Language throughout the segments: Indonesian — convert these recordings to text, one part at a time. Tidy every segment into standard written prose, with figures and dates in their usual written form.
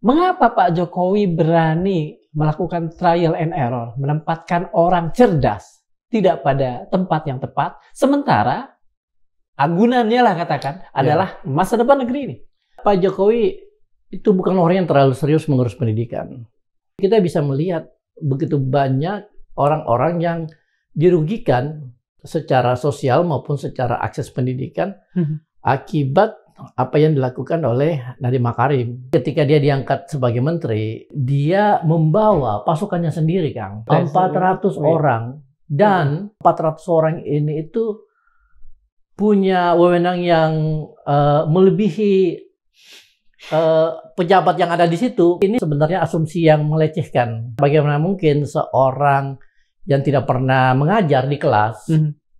Mengapa Pak Jokowi berani melakukan trial and error, menempatkan orang cerdas tidak pada tempat yang tepat, sementara agunannya lah katakan adalah masa depan negeri ini? Pak Jokowi itu bukan orang yang terlalu serius mengurus pendidikan. Kita bisa melihat begitu banyak orang-orang yang dirugikan secara sosial maupun secara akses pendidikan akibat apa yang dilakukan oleh Nadiem Makarim. Ketika dia diangkat sebagai menteri, dia membawa pasukannya sendiri, Kang. 400 orang. Dan 400 orang ini itu punya wewenang yang melebihi pejabat yang ada di situ. Ini sebenarnya asumsi yang melecehkan. Bagaimana mungkin seorang yang tidak pernah mengajar di kelas,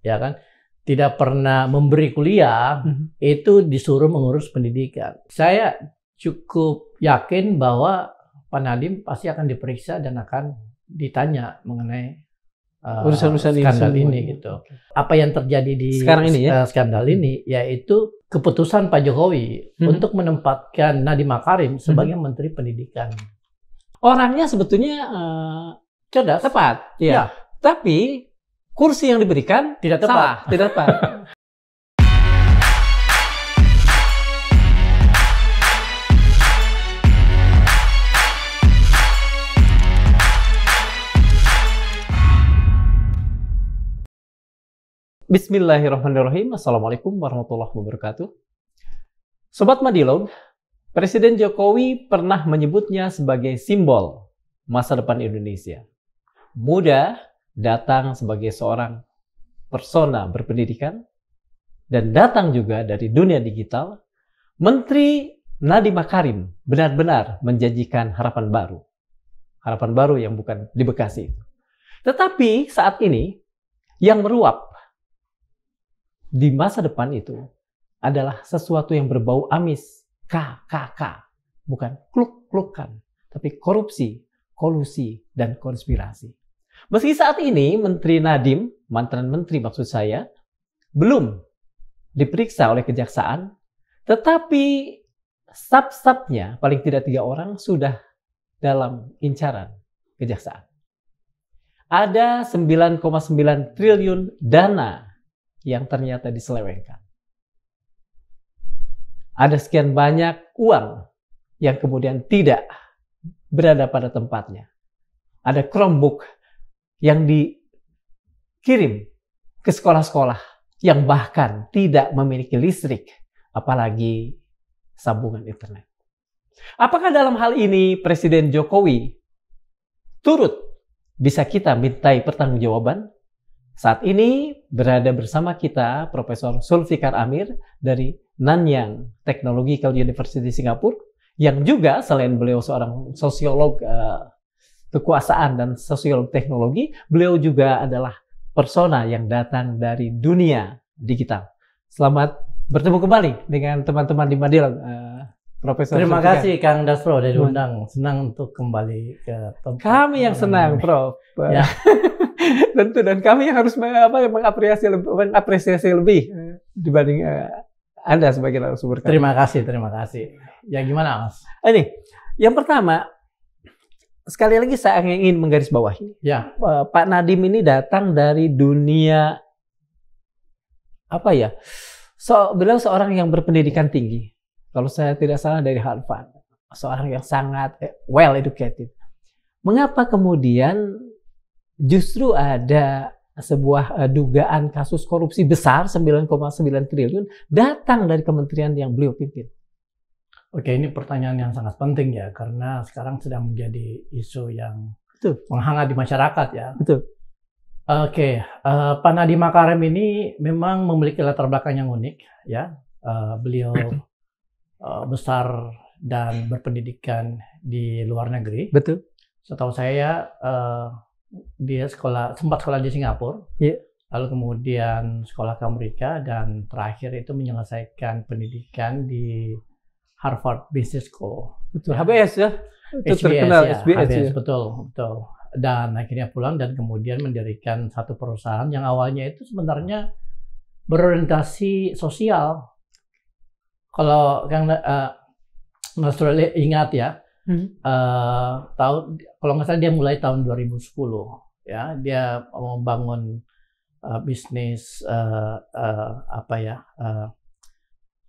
ya kan, tidak pernah memberi kuliah, itu disuruh mengurus pendidikan. Saya cukup yakin bahwa Pak Nadiem pasti akan diperiksa dan akan ditanya mengenai urusan-urusan skandal ini gitu. Apa yang terjadi di sekarang ini skandal ini, yaitu keputusan Pak Jokowi untuk menempatkan Nadiem Makarim sebagai Menteri Pendidikan. Orangnya sebetulnya cerdas, tepat, ya. Tapi kursi yang diberikan tidak tepat. Salah, tidak tepat. Bismillahirrahmanirrahim. Assalamualaikum warahmatullahi wabarakatuh. Sobat Madilog, Presiden Jokowi pernah menyebutnya sebagai simbol masa depan Indonesia. Muda datang sebagai seorang persona berpendidikan dan datang juga dari dunia digital. Menteri Nadiem Makarim benar-benar menjanjikan harapan baru. Harapan baru yang bukan di Bekasi. Tetapi saat ini yang meruap di masa depan itu adalah sesuatu yang berbau amis, KKK, bukan kluk-klukan, tapi korupsi, kolusi, dan konspirasi. Meski saat ini Menteri Nadiem, mantan menteri maksud saya, belum diperiksa oleh kejaksaan, tetapi sub-subnya, paling tidak 3 orang, sudah dalam incaran kejaksaan. Ada 9,9 triliun dana yang ternyata diselewengkan. Ada sekian banyak uang yang kemudian tidak berada pada tempatnya. Ada Chromebook yang dikirim ke sekolah-sekolah yang bahkan tidak memiliki listrik, apalagi sambungan internet. Apakah dalam hal ini Presiden Jokowi turut bisa kita mintai pertanggungjawaban? Saat ini berada bersama kita Profesor Zulfikar Amir dari Nanyang Technological University Singapura, yang juga selain beliau seorang sosiolog kekuasaan dan sosiolog teknologi, beliau juga adalah persona yang datang dari dunia digital. Selamat bertemu kembali dengan teman-teman di Madilog, Profesor. Terima kasih Kang Dasro dari undang. Senang untuk kembali ke tempat. Kami yang senang, Prof. Ya. Tentu, dan kami yang harus mengapresiasi lebih dibanding Anda sebagai narasumber. Terima kasih. Ya gimana, Mas? Ini, yang pertama, sekali lagi saya ingin menggarisbawahi. Ya. Pak Nadiem ini datang dari dunia apa ya? Beliau seorang yang berpendidikan tinggi. Kalau saya tidak salah dari Harvard. Seorang yang sangat well educated. Mengapa kemudian justru ada sebuah dugaan kasus korupsi besar 9,9 triliun datang dari kementerian yang beliau pimpin? Oke, ini pertanyaan yang sangat penting ya, karena sekarang sedang menjadi isu yang menghangat di masyarakat ya. Betul. Oke, Pak Nadiem Makarim ini memang memiliki latar belakang yang unik ya. Beliau besar dan berpendidikan di luar negeri. Betul. Setahu saya dia sempat sekolah di Singapura, lalu kemudian sekolah ke Amerika, dan terakhir itu menyelesaikan pendidikan di Harvard Business School. Betul. HBS ya? HBS, terkenal ya. HBS ya. Betul. Dan akhirnya pulang dan kemudian mendirikan satu perusahaan yang awalnya itu sebenarnya berorientasi sosial. Kalau Kang Nasrullah ingat ya, Kalau nggak salah dia mulai tahun 2010, ya. Dia membangun bisnis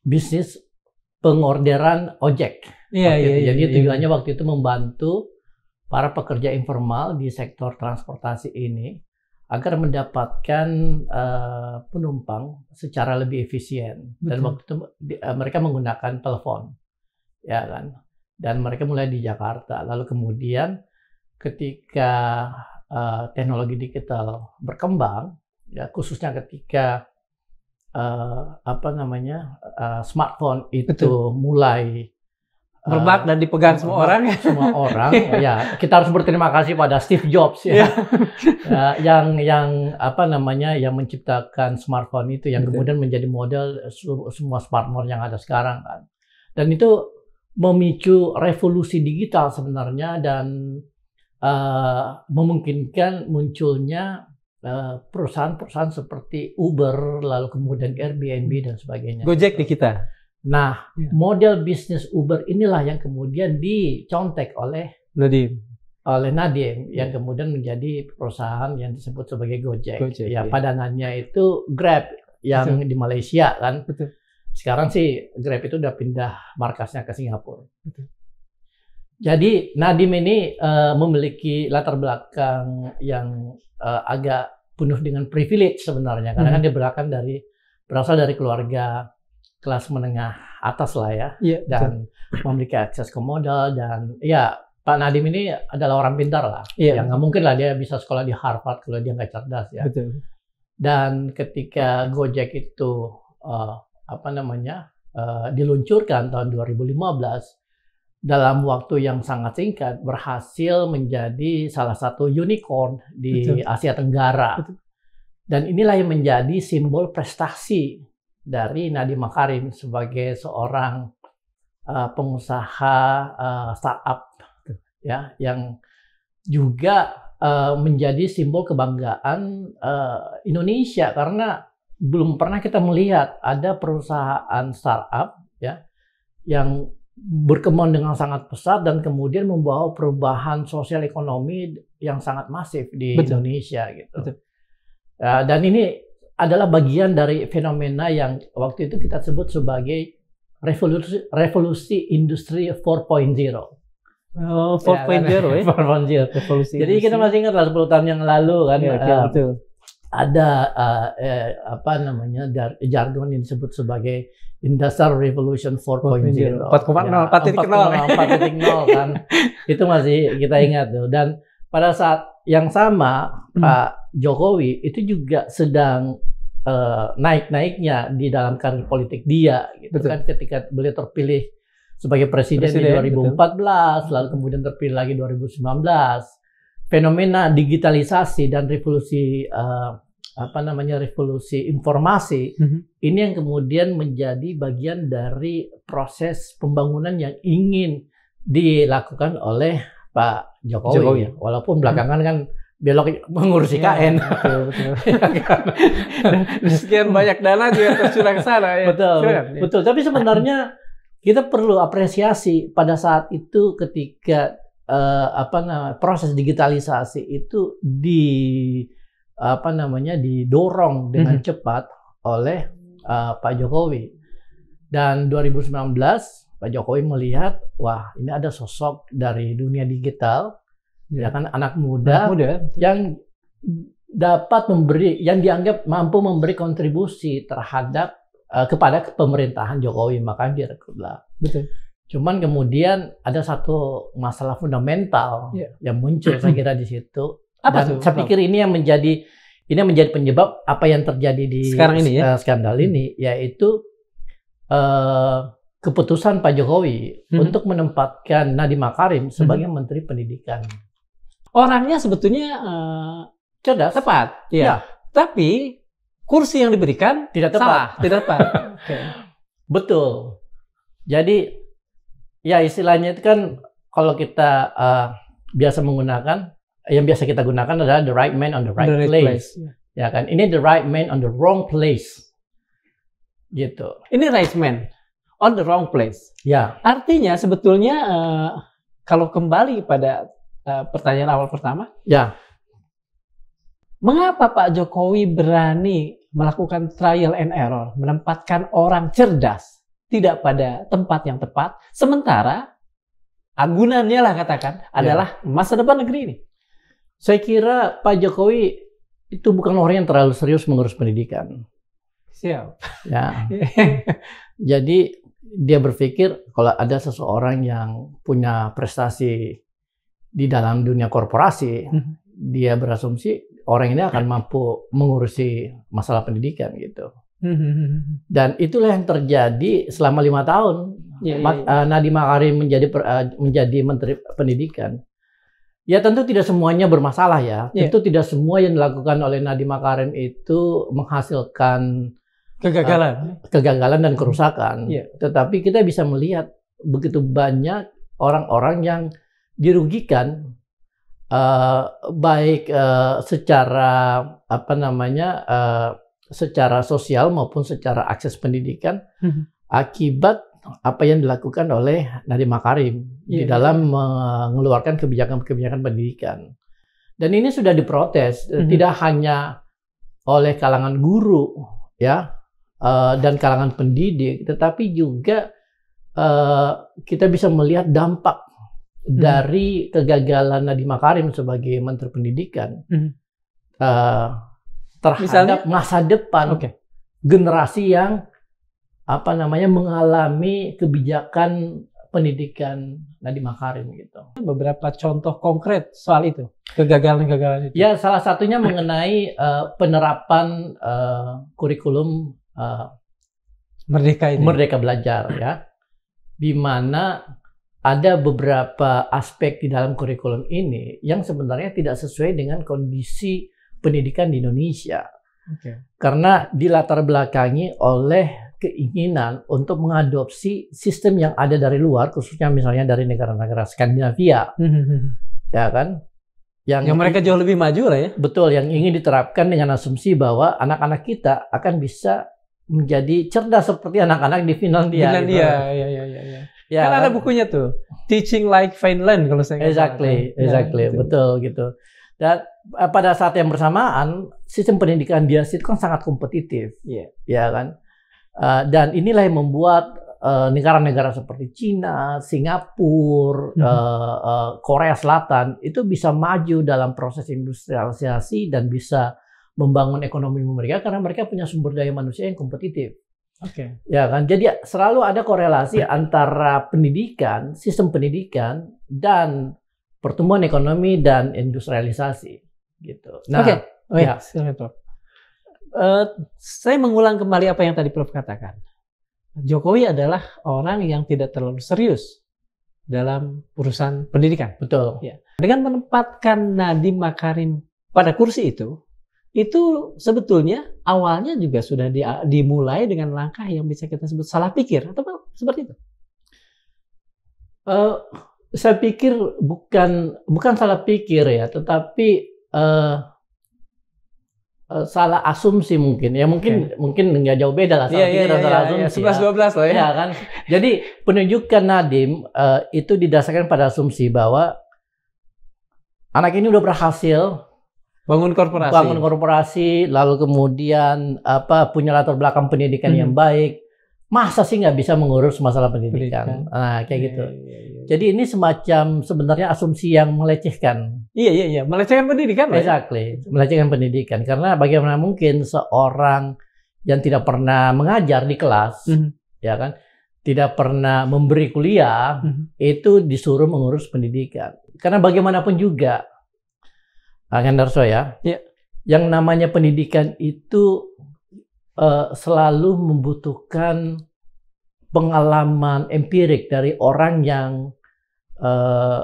bisnis pengorderan ojek. Jadi tujuannya waktu itu membantu para pekerja informal di sektor transportasi ini agar mendapatkan penumpang secara lebih efisien. Dan waktu itu mereka menggunakan telepon, ya kan. Dan mereka mulai di Jakarta. Lalu kemudian ketika teknologi digital berkembang, ya khususnya ketika smartphone itu mulai merebak dan dipegang semua orang. Semua orang, ya kita harus berterima kasih pada Steve Jobs ya, yang menciptakan smartphone itu, yang kemudian menjadi model semua smartphone yang ada sekarang kan. Dan itu memicu revolusi digital sebenarnya, dan memungkinkan munculnya perusahaan-perusahaan seperti Uber, lalu kemudian Airbnb dan sebagainya. Gojek di kita. Nah, model bisnis Uber inilah yang kemudian dicontek oleh Nadiem, yang kemudian menjadi perusahaan yang disebut sebagai Gojek. Ya, padanannya itu Grab yang di Malaysia kan. Betul. Sekarang sih Grab itu udah pindah markasnya ke Singapura. Betul. Jadi Nadiem ini memiliki latar belakang yang agak penuh dengan privilege sebenarnya, karena kan dia berasal dari keluarga kelas menengah atas lah ya, dan memiliki akses ke modal, dan ya Pak Nadiem ini adalah orang pintar lah, yang nggak mungkin lah dia bisa sekolah di Harvard kalau dia nggak cerdas ya. Betul. Dan ketika Gojek itu diluncurkan tahun 2015, dalam waktu yang sangat singkat berhasil menjadi salah satu unicorn di Asia Tenggara. Betul. Dan inilah yang menjadi simbol prestasi dari Nadiem Makarim sebagai seorang pengusaha startup, ya, yang juga menjadi simbol kebanggaan Indonesia, karena belum pernah kita melihat ada perusahaan startup, ya, yang berkembang dengan sangat pesat dan kemudian membawa perubahan sosial ekonomi yang sangat masif di Indonesia gitu. Dan ini adalah bagian dari fenomena yang waktu itu kita sebut sebagai revolusi industri 4.0. Oh, 4.0 ya? 4.0. Jadi kita masih ingat lah 10 tahun yang lalu kan, betul. Ada jargon yang disebut sebagai Industrial Revolution 4.0. 4.0 kan. Itu masih kita ingat tuh. Dan pada saat yang sama Pak Jokowi itu juga sedang naik-naiknya di dalam karir politik dia gitu kan, ketika beliau terpilih sebagai presiden di 2014, lalu kemudian terpilih lagi 2019. Fenomena digitalisasi dan revolusi revolusi informasi ini yang kemudian menjadi bagian dari proses pembangunan yang ingin dilakukan oleh Pak Jokowi. Walaupun belakangan kan belok mengurusi KN. Betul. Sekian banyak dana juga tercurah ke sana ya. Betul. Tapi sebenarnya kita perlu apresiasi pada saat itu ketika proses digitalisasi itu didorong dengan cepat oleh Pak Jokowi. Dan 2019 Pak Jokowi melihat, wah, ini ada sosok dari dunia digital, ya kan, anak muda yang dapat memberi, yang dianggap mampu memberi kontribusi terhadap kepada pemerintahan Jokowi, maka direkrutlah. Betul. Cuman kemudian ada satu masalah fundamental yang muncul saya kira di situ. Dan saya pikir ini yang menjadi penyebab apa yang terjadi di sekarang ini ya, skandal ini, yaitu keputusan Pak Jokowi untuk menempatkan Nadiem Makarim sebagai Menteri Pendidikan. Orangnya sebetulnya cerdas, tepat, ya. Tapi kursi yang diberikan tidak tepat. Tidak tepat. Betul. Jadi ya istilahnya itu kan kalau kita biasa menggunakan, yang biasa kita gunakan adalah the right man on the right place. Ya kan? Ini the right man on the wrong place. Gitu. Ini right man on the wrong place. Ya. Artinya sebetulnya kalau kembali pada pertanyaan awal pertama, Ya, mengapa Pak Jokowi berani melakukan trial and error, menempatkan orang cerdas tidak pada tempat yang tepat, sementara agunannya lah katakan adalah masa depan negeri ini? saya kira Pak Jokowi itu bukan orang yang terlalu serius mengurus pendidikan. Siap. Ya, jadi dia berpikir kalau ada seseorang yang punya prestasi di dalam dunia korporasi, dia berasumsi orang ini akan mampu mengurusi masalah pendidikan gitu. Dan itulah yang terjadi selama 5 tahun. Nadiem Makarim menjadi Menteri Pendidikan. Ya tentu tidak semuanya bermasalah ya. Tentu tidak semua yang dilakukan oleh Nadiem Makarim itu menghasilkan kegagalan dan kerusakan. Tetapi kita bisa melihat begitu banyak orang-orang yang dirugikan, baik secara secara sosial maupun secara akses pendidikan akibat apa yang dilakukan oleh Nadiem Makarim di dalam mengeluarkan kebijakan-kebijakan pendidikan. Dan ini sudah diprotes tidak hanya oleh kalangan guru ya dan kalangan pendidik, tetapi juga kita bisa melihat dampak dari kegagalan Nadiem Makarim sebagai Menteri Pendidikan terhadap masa depan generasi yang mengalami kebijakan pendidikan Nadiem Makarim gitu. Beberapa contoh konkret soal itu, kegagalan-kegagalan itu. Ya, salah satunya mengenai penerapan kurikulum Merdeka Belajar ya, di mana ada beberapa aspek di dalam kurikulum ini yang sebenarnya tidak sesuai dengan kondisi pendidikan di Indonesia. Karena dilatar belakangi oleh keinginan untuk mengadopsi sistem yang ada dari luar, khususnya misalnya dari negara-negara Skandinavia, ya kan? Yang mereka jauh lebih maju lah ya. Betul, yang ingin diterapkan dengan asumsi bahwa anak-anak kita akan bisa menjadi cerdas seperti anak-anak di Finlandia. Ya, kan ada bukunya tuh, Teaching Like Finland kalau saya nggak salah. Exactly, betul gitu. Dan pada saat yang bersamaan, sistem pendidikan di Asia itu kan sangat kompetitif, ya kan? Dan inilah yang membuat negara-negara seperti Cina, Singapura, Korea Selatan itu bisa maju dalam proses industrialisasi dan bisa membangun ekonomi mereka karena mereka punya sumber daya manusia yang kompetitif. Ya kan, jadi selalu ada korelasi antara pendidikan, sistem pendidikan dan pertumbuhan ekonomi dan industrialisasi, gitu. Nah, silakan Prof. Saya mengulang kembali apa yang tadi Prof katakan. Jokowi adalah orang yang tidak terlalu serius dalam urusan pendidikan. Betul. Ya. Dengan menempatkan Nadiem Makarim pada kursi itu sebetulnya awalnya juga sudah dimulai dengan langkah yang bisa kita sebut salah pikir atau seperti itu. Saya pikir bukan salah pikir ya, tetapi salah asumsi mungkin. Ya mungkin nggak jauh beda lah salah pikir dan salah asumsi. 11-12 lah ya. Ya kan. Jadi penunjukan Nadiem itu didasarkan pada asumsi bahwa anak ini udah berhasil bangun korporasi, lalu kemudian punya latar belakang pendidikan yang baik. Masa sih nggak bisa mengurus masalah pendidikan? Nah, kayak gitu. Jadi ini semacam sebenarnya asumsi yang melecehkan. Iya, melecehkan pendidikan. Exactly, melecehkan pendidikan. Karena bagaimana mungkin seorang yang tidak pernah mengajar di kelas, ya kan, tidak pernah memberi kuliah, itu disuruh mengurus pendidikan. Karena bagaimanapun juga, Hendarso yang namanya pendidikan itu selalu membutuhkan pengalaman empirik dari orang yang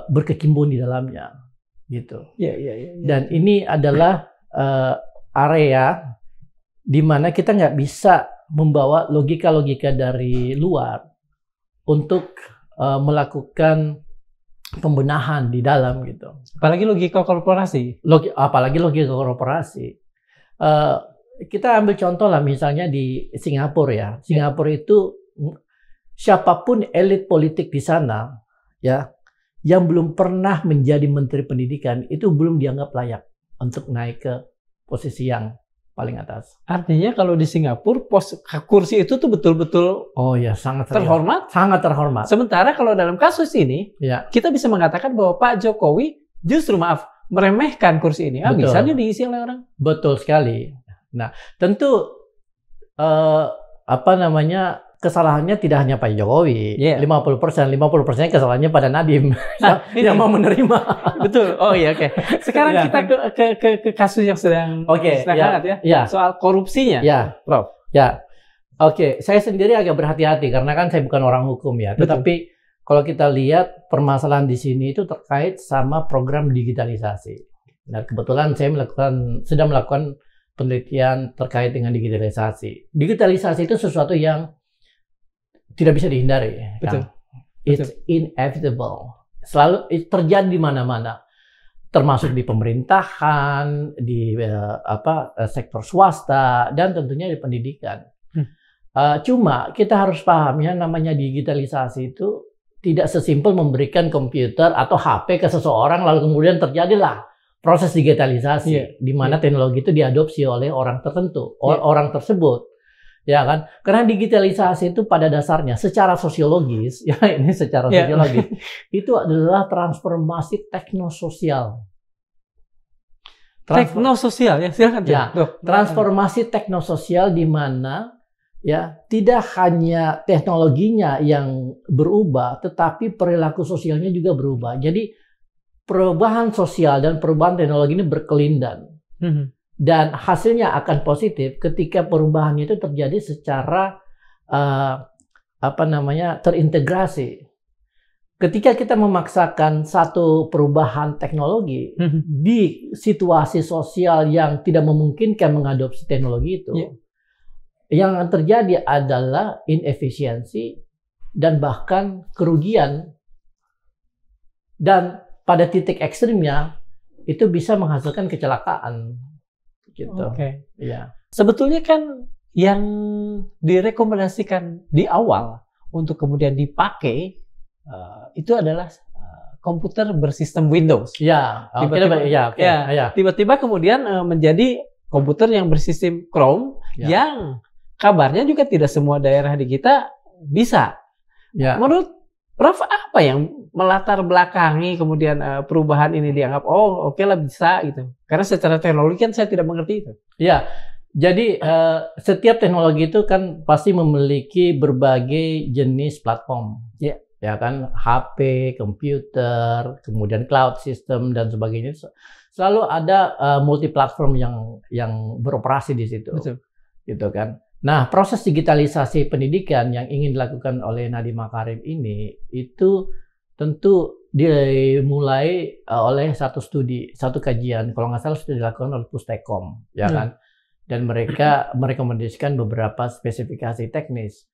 berkecimpung di dalamnya, gitu. Dan ini adalah area di mana kita nggak bisa membawa logika-logika dari luar untuk melakukan pembenahan di dalam, gitu. Apalagi logika korporasi. Apalagi logika korporasi. Kita ambil contoh lah misalnya di Singapura ya. Singapura itu siapapun elit politik di sana ya yang belum pernah menjadi Menteri Pendidikan itu belum dianggap layak untuk naik ke posisi yang paling atas. Artinya kalau di Singapura kursi itu tuh betul-betul Oh ya, sangat terhormat. Sangat terhormat. Sementara kalau dalam kasus ini, Ya. kita bisa mengatakan bahwa Pak Jokowi justru meremehkan kursi ini. Betul. Bisa nih diisi oleh orang. Betul sekali. Nah, tentu kesalahannya tidak hanya Pak Jokowi. 50% kesalahannya pada Nadiem yang mau menerima. Betul. Oh iya, oke. Sekarang kita ke kasus yang sedang hangat ya. Soal korupsinya. Ya, Prof. Ya. Oke, saya sendiri agak berhati-hati karena kan saya bukan orang hukum ya. Tetapi kalau kita lihat permasalahan di sini itu terkait sama program digitalisasi. Nah, kebetulan saya sedang melakukan penelitian terkait dengan digitalisasi. Digitalisasi itu sesuatu yang tidak bisa dihindari. Betul. Kan? It's inevitable. Selalu terjadi di mana-mana. Termasuk di pemerintahan, di sektor swasta, dan tentunya di pendidikan. Cuma kita harus paham ya, namanya digitalisasi itu tidak sesimpel memberikan komputer atau HP ke seseorang lalu kemudian terjadilah proses digitalisasi di mana teknologi itu diadopsi oleh orang tertentu, orang tersebut. Ya kan? Karena digitalisasi itu pada dasarnya secara sosiologis, ya ini secara sosiologis, itu adalah transformasi teknososial. Teknososial ya, silakan. Ya, transformasi teknososial di mana ya tidak hanya teknologinya yang berubah, tetapi perilaku sosialnya juga berubah. Jadi perubahan sosial dan perubahan teknologi ini berkelindan. Dan hasilnya akan positif ketika perubahan itu terjadi secara terintegrasi. Ketika kita memaksakan satu perubahan teknologi di situasi sosial yang tidak memungkinkan mengadopsi teknologi itu, yang terjadi adalah inefisiensi dan bahkan kerugian. Dan pada titik ekstrimnya itu bisa menghasilkan kecelakaan. Gitu. Ya. Sebetulnya kan yang direkomendasikan di awal untuk kemudian dipakai itu adalah komputer bersistem Windows. Tiba-tiba kemudian menjadi komputer yang bersistem Chrome yang kabarnya juga tidak semua daerah di kita bisa. Menurut Prof, apa yang melatar belakangi kemudian perubahan ini dianggap oke lah bisa gitu? Karena secara teknologi kan saya tidak mengerti itu. Ya, jadi setiap teknologi itu kan pasti memiliki berbagai jenis platform. Ya kan, HP, komputer, kemudian cloud system dan sebagainya. Selalu ada multi platform yang beroperasi di situ. Betul. Gitu kan. Nah, proses digitalisasi pendidikan yang ingin dilakukan oleh Nadiem Makarim ini itu tentu dimulai oleh satu kajian, kalau nggak salah sudah dilakukan oleh Pustekom, ya kan? Dan mereka merekomendasikan beberapa spesifikasi teknis,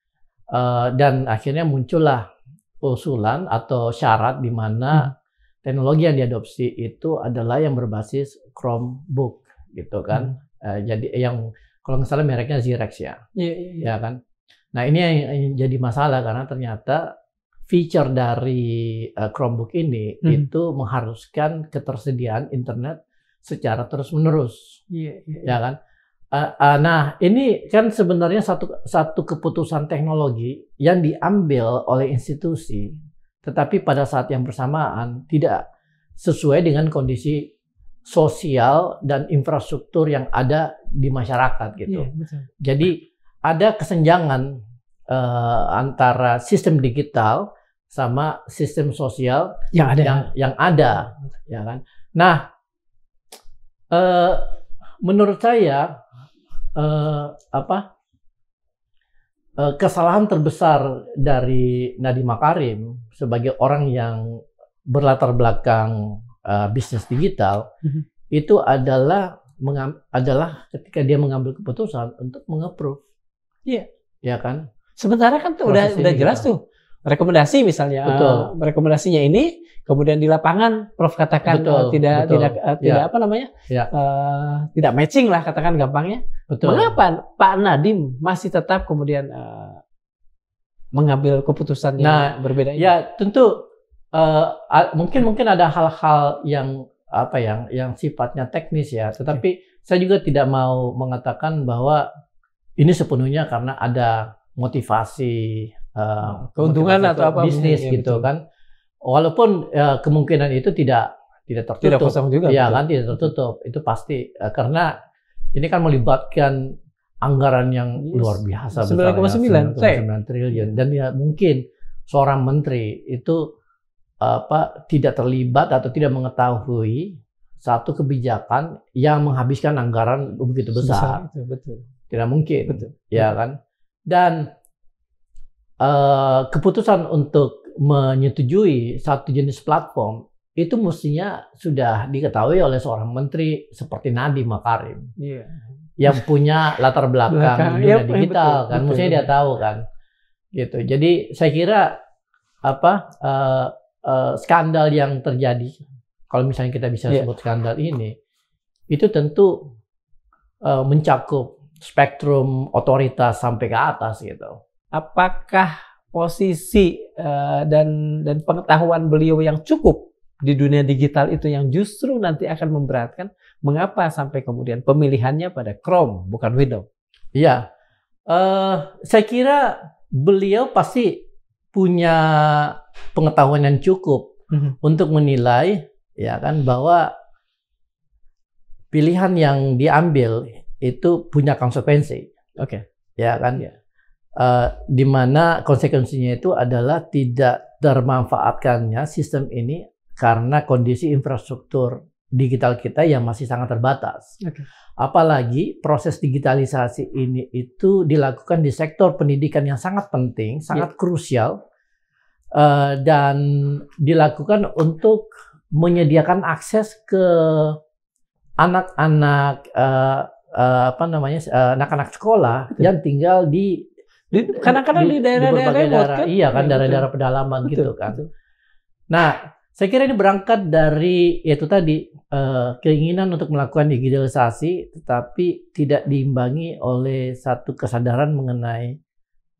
dan akhirnya muncullah usulan atau syarat di mana teknologi yang diadopsi itu adalah yang berbasis Chromebook, gitu kan? Jadi yang kalau nggak salah mereknya Xerox ya kan. Nah ini yang jadi masalah karena ternyata feature dari Chromebook ini itu mengharuskan ketersediaan internet secara terus-menerus, ya kan. Nah ini kan sebenarnya satu keputusan teknologi yang diambil oleh institusi, tetapi pada saat yang bersamaan tidak sesuai dengan kondisi sosial dan infrastruktur yang ada di masyarakat gitu. Jadi ada kesenjangan antara sistem digital sama sistem sosial yang ada, ya kan. Nah, menurut saya kesalahan terbesar dari Nadiem Makarim sebagai orang yang berlatar belakang bisnis digital itu adalah ketika dia mengambil keputusan untuk meng-approve. Ya kan? Sementara kan udah jelas tuh rekomendasi misalnya. Rekomendasinya ini kemudian di lapangan Prof katakan tidak tidak matching lah katakan gampangnya. Mengapa Pak Nadiem masih tetap kemudian mengambil keputusan yang berbeda ini? Ya tentu Mungkin ada hal-hal yang yang sifatnya teknis ya, tetapi saya juga tidak mau mengatakan bahwa ini sepenuhnya karena ada motivasi keuntungan motivasi atau apa bisnis ya, gitu betul. kan. Walaupun kemungkinan itu tidak tertutup. Tidak kosong juga. Iya betul. kan, tidak tertutup. Itu pasti karena ini kan melibatkan anggaran yang Yes. luar biasa 9,9 triliun, dan ya mungkin seorang menteri itu tidak terlibat atau tidak mengetahui satu kebijakan yang menghabiskan anggaran begitu besar. Itu, betul. Tidak mungkin. Betul. Ya kan? Dan keputusan untuk menyetujui satu jenis platform itu mestinya sudah diketahui oleh seorang menteri seperti Nadiem Makarim. Iya. Yang punya latar belakang dunia digital, kan, mestinya dia tahu kan, gitu. Jadi saya kira skandal yang terjadi, kalau misalnya kita bisa sebut skandal ini, itu tentu mencakup spektrum otoritas sampai ke atas gitu. Apakah posisi dan pengetahuan beliau yang cukup di dunia digital itu yang justru nanti akan memberatkan mengapa sampai kemudian pemilihannya pada Chrome bukan Windows? Iya, saya kira beliau pasti punya pengetahuan yang cukup untuk menilai ya kan bahwa pilihan yang diambil itu punya konsekuensi. Oke. Ya kan? Di mana konsekuensinya itu adalah tidak termanfaatkannya sistem ini karena kondisi infrastruktur digital kita yang masih sangat terbatas. Okay. Apalagi proses digitalisasi ini itu dilakukan di sektor pendidikan yang sangat penting, sangat krusial, dan dilakukan untuk menyediakan akses ke anak-anak anak-anak sekolah yang tinggal di kadang-kadang di daerah-daerah remote kan? Iya kan, daerah-daerah pedalaman gitu kan. Nah, saya kira ini berangkat dari itu tadi keinginan untuk melakukan digitalisasi, tetapi tidak diimbangi oleh satu kesadaran mengenai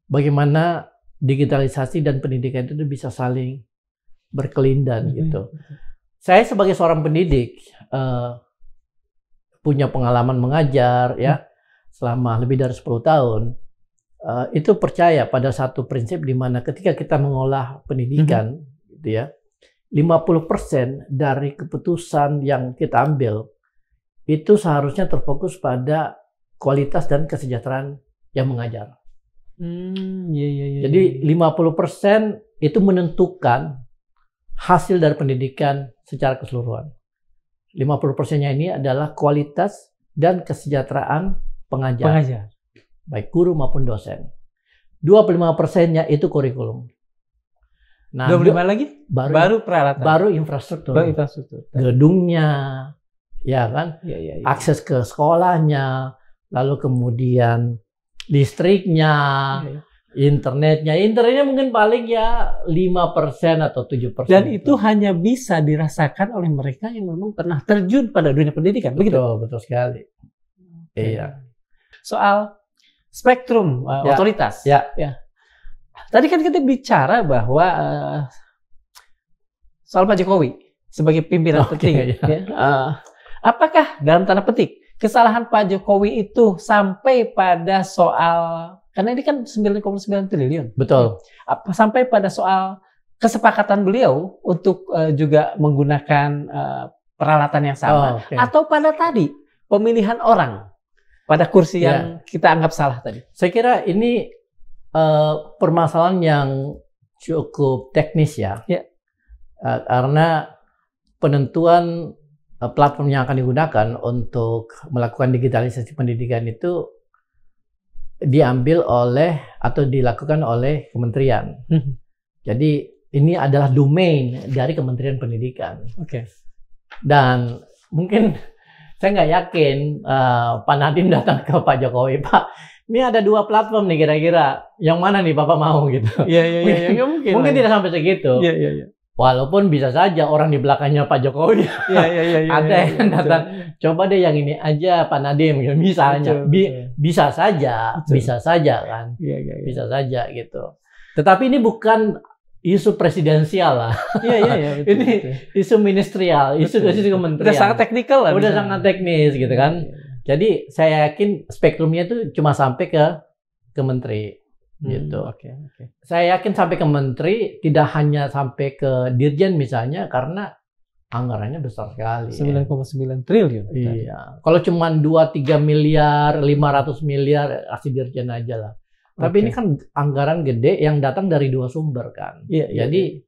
bagaimana digitalisasi dan pendidikan itu bisa saling berkelindan gitu. Saya sebagai seorang pendidik punya pengalaman mengajar ya selama lebih dari 10 tahun. Itu percaya pada satu prinsip di mana ketika kita mengolah pendidikan gitu ya, 50% dari keputusan yang kita ambil itu seharusnya terfokus pada kualitas dan kesejahteraan yang mengajar. Jadi 50% itu menentukan hasil dari pendidikan secara keseluruhan. 50%-nya ini adalah kualitas dan kesejahteraan pengajar. Baik guru maupun dosen. 25%-nya itu kurikulum. Nah, 25 lagi baru peralatan. Baru infrastruktur. Gedungnya, ya kan? Ya. Akses ke sekolahnya, lalu kemudian listriknya, internetnya. Internetnya mungkin paling ya 5% atau 7%. Dan itu hanya bisa dirasakan oleh mereka yang memang pernah terjun pada dunia pendidikan. Betul sekali. Iya. Soal spektrum otoritas. Ya. Tadi kan kita bicara bahwa soal Pak Jokowi sebagai pimpinan penting. Apakah dalam tanda petik kesalahan Pak Jokowi itu sampai pada soal, karena ini kan 9,9 triliun. Betul. Sampai pada soal kesepakatan beliau untuk juga menggunakan peralatan yang sama. Atau pada tadi pemilihan orang pada kursi yang kita anggap salah tadi. Saya kira ini permasalahan yang cukup teknis ya. Karena penentuan platform yang akan digunakan untuk melakukan digitalisasi pendidikan itu diambil oleh atau dilakukan oleh kementerian. Jadi ini adalah domain dari Kementerian Pendidikan. Dan mungkin saya nggak yakin Pak Nadiem datang ke Pak Jokowi, Pak, ini ada 2 platform nih kira-kira, yang mana nih Bapak mau gitu? Iya, mungkin tidak sampai segitu. Iya. Walaupun bisa saja orang di belakangnya Pak Jokowi ada yang datang, coba deh yang ini aja Pak Nadiem, misalnya. Bisa saja kan? Bisa saja gitu. Tetapi ini bukan isu presidensial lah. Iya. Ini isu ministerial, isu kementerian. Udah sangat teknikal lah. Udah sangat teknis gitu kan. Jadi saya yakin spektrumnya itu cuma sampai ke menteri gitu. Oke. Saya yakin sampai ke menteri, tidak hanya sampai ke dirjen misalnya, karena anggarannya besar sekali. 9,9 triliun. Iya. Kalau cuma 2-3 miliar, 500 miliar, kasih dirjen aja lah. Tapi ini kan anggaran gede yang datang dari 2 sumber kan. Iya, Jadi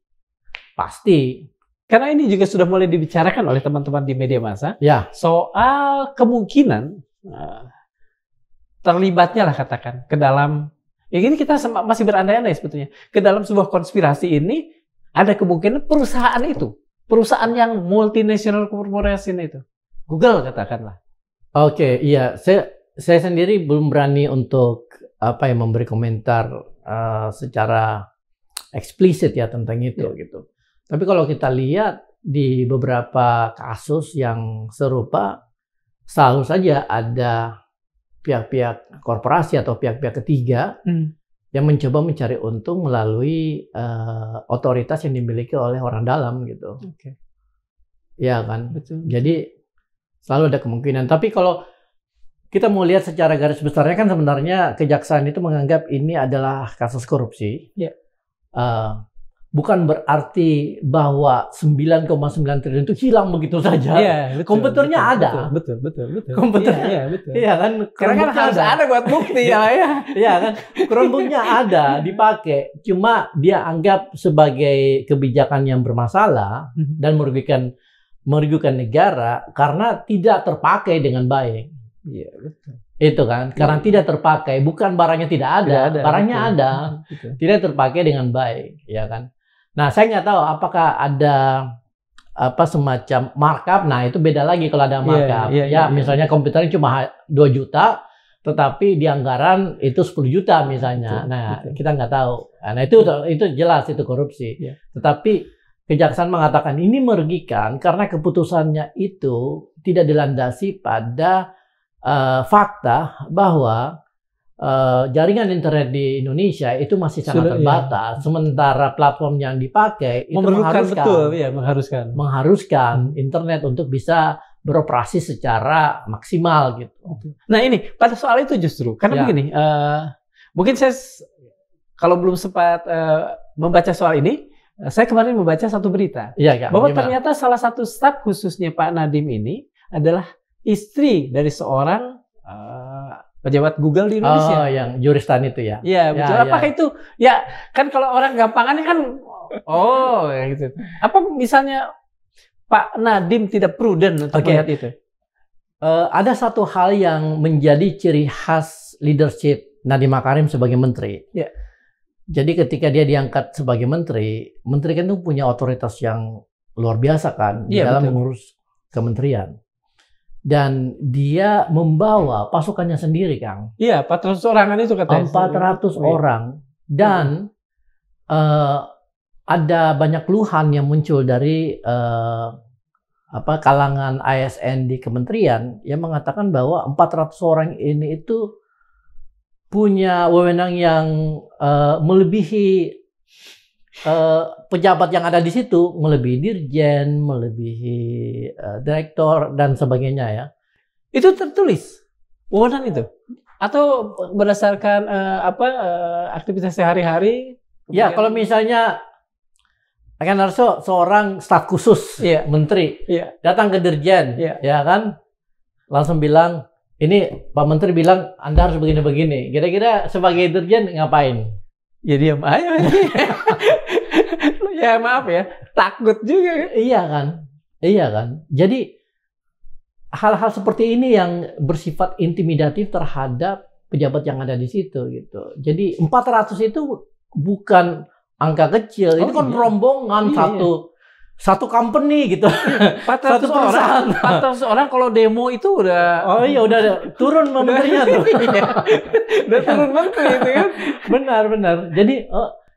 pasti. Karena ini juga sudah mulai dibicarakan oleh teman-teman di media massa. Ya. Soal kemungkinan terlibatnya lah katakan ke dalam. Ya ini kita masih berandai-andai sebetulnya. Ke dalam sebuah konspirasi ini ada kemungkinan perusahaan yang multinational corporation itu, Google katakanlah. Oke, iya. Saya sendiri belum berani untuk memberi komentar secara eksplisit ya tentang itu gitu. Tapi kalau kita lihat di beberapa kasus yang serupa, selalu saja ada pihak-pihak korporasi atau pihak-pihak ketiga yang mencoba mencari untung melalui otoritas yang dimiliki oleh orang dalam gitu. Ya kan. Betul. Jadi selalu ada kemungkinan. Tapi kalau kita mau lihat secara garis besarnya kan sebenarnya kejaksaan itu menganggap ini adalah kasus korupsi. Bukan berarti bahwa 9,9 triliun itu hilang begitu saja. Komputernya ada. Betul. Komputernya, betul. Iya kan. Karena kan harus ada buat bukti ya. Iya kan. Chromebooknya ada, dipakai. Cuma dia anggap sebagai kebijakan yang bermasalah dan merugikan negara karena tidak terpakai dengan baik. Iya betul. Itu kan, karena tidak terpakai, bukan barangnya tidak ada, barangnya betul. Ada, betul. Tidak terpakai dengan baik, ya kan. Nah, saya nggak tahu apakah ada semacam markup. Nah, itu beda lagi kalau ada markup. Misalnya komputernya cuma 2 juta, tetapi di anggaran itu 10 juta misalnya. Betul. Kita nggak tahu. Nah, itu jelas itu korupsi. Tetapi kejaksaan mengatakan ini merugikan karena keputusannya itu tidak dilandasi pada fakta bahwa jaringan internet di Indonesia itu masih sangat terbatas, sementara platform yang dipakai itu mengharuskan internet untuk bisa beroperasi secara maksimal gitu. Nah ini pada soal itu justru karena begini, mungkin saya kalau belum sempat membaca soal ini, saya kemarin membaca satu berita bahwa ternyata salah satu staf khususnya Pak Nadiem ini adalah istri dari seorang pejabat Google di Indonesia. Oh, yang juristan itu ya? Iya, betul. Apakah itu, ya kan kalau orang gampangannya kan, gitu. Apa misalnya Pak Nadiem tidak prudent untuk melihat itu? Ada satu hal yang menjadi ciri khas leadership Nadiem Makarim sebagai menteri. Jadi ketika dia diangkat sebagai menteri kan itu punya otoritas yang luar biasa kan dalam mengurus kementerian. Dan dia membawa pasukannya sendiri, Kang. Iya, 400 orangan itu katanya. 400 orang. Dan ada banyak keluhan yang muncul dari kalangan ASN di kementerian yang mengatakan bahwa 400 orang ini itu punya wewenang yang melebihi pejabat yang ada di situ, melebihi dirjen, melebihi direktur dan sebagainya ya. Itu tertulis wewenang itu atau berdasarkan aktivitas sehari-hari? Ya, kalau misalnya kan harus seorang staf khusus menteri datang ke dirjen, ya kan, langsung bilang, ini Pak Menteri bilang Anda harus begini-begini. Kira-kira sebagai dirjen ngapain? Ya diam aja. Ya maaf ya, takut juga. Iya kan. Jadi hal-hal seperti ini yang bersifat intimidatif terhadap pejabat yang ada di situ gitu. Jadi 400 itu bukan angka kecil. Ini kan rombongan satu company gitu. 400 orang kalau demo itu udah udah turun menterinya tuh. Udah turun menteri itu kan. Benar.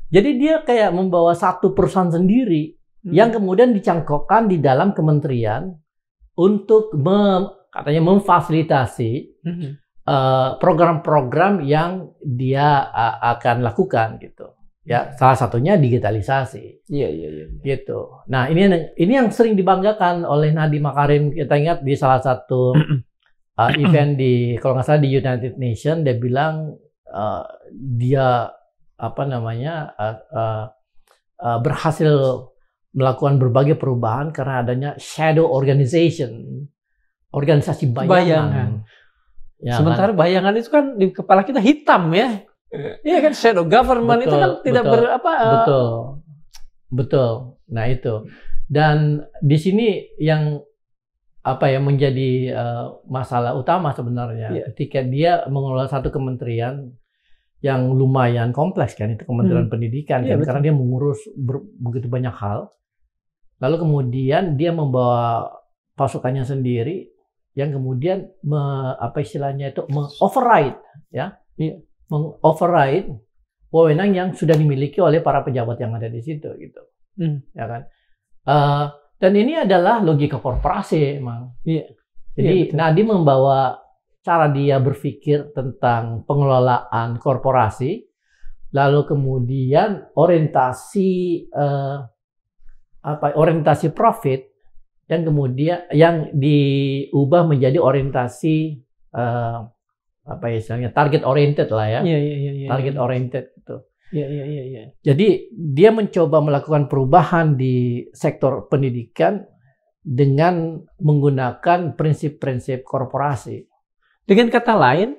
Jadi dia kayak membawa satu perusahaan sendiri yang kemudian dicangkokkan di dalam kementerian untuk katanya memfasilitasi program-program yang dia akan lakukan gitu. Ya, salah satunya digitalisasi. Iya. Gitu. Nah, ini yang sering dibanggakan oleh Nadiem Makarim. Kita ingat di salah satu event kalau nggak salah di United Nations, dia bilang dia berhasil melakukan berbagai perubahan karena adanya shadow organization, organisasi bayangan. Ya, sementara bayangan itu kan di kepala kita hitam ya. Iya kan, shadow government itu kan tidak betul. Nah itu, dan di sini yang menjadi masalah utama sebenarnya ketika dia mengelola satu kementerian yang lumayan kompleks kan, itu Kementerian Pendidikan kan, karena dia mengurus begitu banyak hal. Lalu kemudian dia membawa pasukannya sendiri yang kemudian meng-override wewenang yang sudah dimiliki oleh para pejabat yang ada di situ gitu. Ya kan? Dan ini adalah logika korporasi emang. Jadi Nadiem membawa cara dia berpikir tentang pengelolaan korporasi, lalu kemudian orientasi profit yang kemudian yang diubah menjadi orientasi target oriented lah ya. Target oriented gitu. Jadi dia mencoba melakukan perubahan di sektor pendidikan dengan menggunakan prinsip-prinsip korporasi. Dengan kata lain,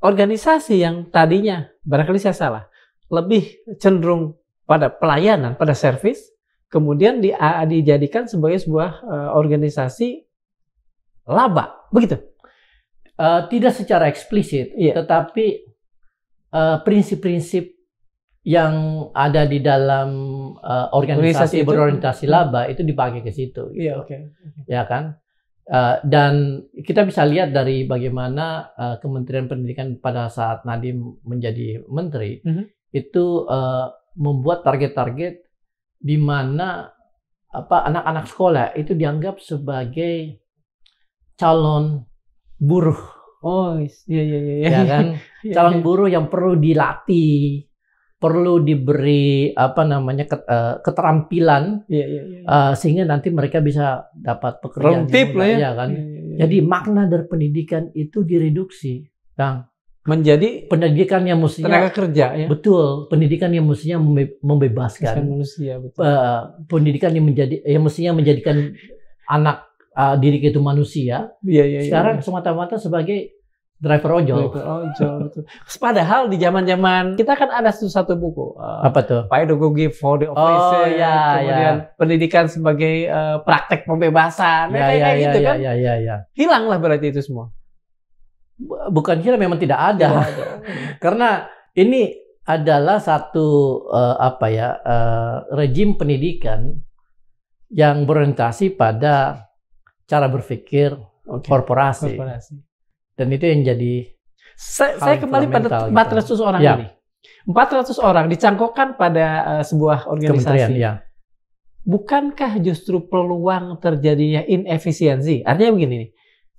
organisasi yang tadinya, barangkali saya salah, lebih cenderung pada pelayanan, pada servis, kemudian dijadikan sebagai sebuah organisasi laba, begitu? Tidak secara eksplisit, tetapi prinsip-prinsip yang ada di dalam organisasi berorientasi laba itu dipakai ke situ. Ya kan? Dan kita bisa lihat dari bagaimana Kementerian Pendidikan pada saat Nadiem menjadi menteri itu membuat target-target di mana anak-anak sekolah itu dianggap sebagai calon buruh. Ya kan? Calon buruh yang perlu dilatih, perlu diberi keterampilan sehingga nanti mereka bisa dapat pekerjaan. Jadi makna dari pendidikan itu direduksi, Kang. Menjadi pendidikan yang mestinya tenaga kerja ya. Betul, pendidikan yang mestinya membebaskan manusia, betul. Pendidikan yang mestinya menjadikan anak diri itu manusia. Sekarang semata-mata sebagai driver ojol. Betul. Padahal di zaman-zaman kita kan ada satu buku. Apa tuh? Pedagogy for the Oppressed. Kemudian pendidikan sebagai praktek pembebasan. Kayak gitu kan. Hilanglah berarti itu semua. Bukan hilang, memang tidak ada. Karena ini adalah satu rejim pendidikan yang berorientasi pada cara berpikir korporasi. Dan itu yang jadi saya kembali pada 400 orang ini. 400 orang dicangkokkan pada sebuah organisasi. Bukankah justru peluang terjadinya inefisiensi? Artinya begini nih.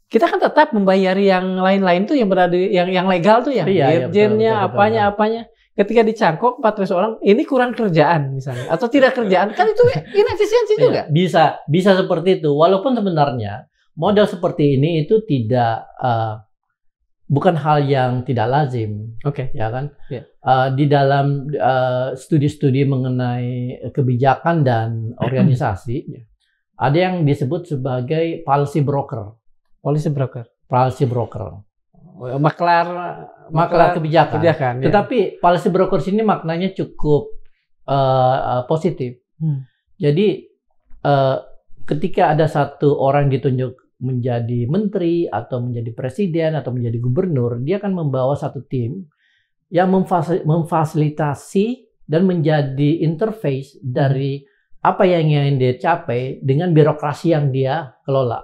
Kita kan tetap membayari yang lain-lain tuh yang berada yang legal tuh ya. Dirjennya apanya. Ketika dicangkok 400 orang, ini kurang kerjaan misalnya atau tidak kerjaan, kan itu inefisiensi juga. Bisa seperti itu. Walaupun sebenarnya model seperti ini itu bukan hal yang tidak lazim, ya kan? Di dalam studi-studi mengenai kebijakan dan organisasi, ada yang disebut sebagai policy broker. Maklar kebijakan. Tetapi policy broker sini maknanya cukup positif. Jadi ketika ada satu orang ditunjuk menjadi menteri atau menjadi presiden atau menjadi gubernur, dia akan membawa satu tim yang memfasilitasi dan menjadi interface dari apa yang ingin dia capai dengan birokrasi yang dia kelola.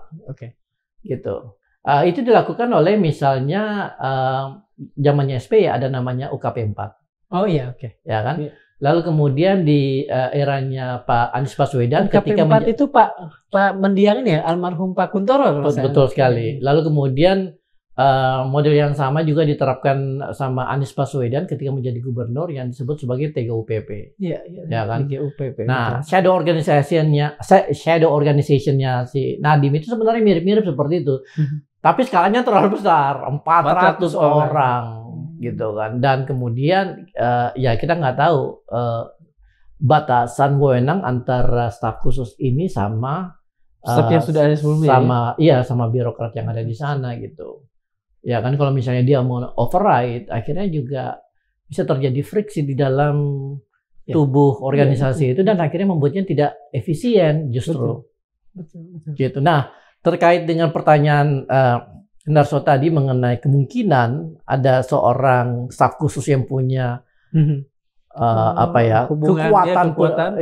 Gitu. Itu dilakukan oleh misalnya zamannya SBY ada namanya UKP 4. Ya kan? Lalu kemudian di eranya Pak Anies Baswedan ketika itu Pak mendiang ini ya, almarhum Pak Kuntoro. Betul sekali. Lalu kemudian model yang sama juga diterapkan sama Anies Baswedan ketika menjadi gubernur yang disebut sebagai TGUPP. Iya, Ya kan? TGUPP. Nah, shadow organization-nya si Nadiem itu sebenarnya mirip-mirip seperti itu. Tapi skalanya terlalu besar, 400 orang gitu kan. Dan kemudian ya kita nggak tahu batasan wewenang antara staf khusus ini sama staf yang sudah ada sebelumnya. Sama birokrat yang ada di sana gitu. Ya kan, kalau misalnya dia mau override, akhirnya juga bisa terjadi friksi di dalam tubuh organisasi itu dan akhirnya membuatnya tidak efisien justru. Betul. Gitu. Nah, terkait dengan pertanyaan Narso tadi mengenai kemungkinan ada seorang staf khusus yang punya kekuatan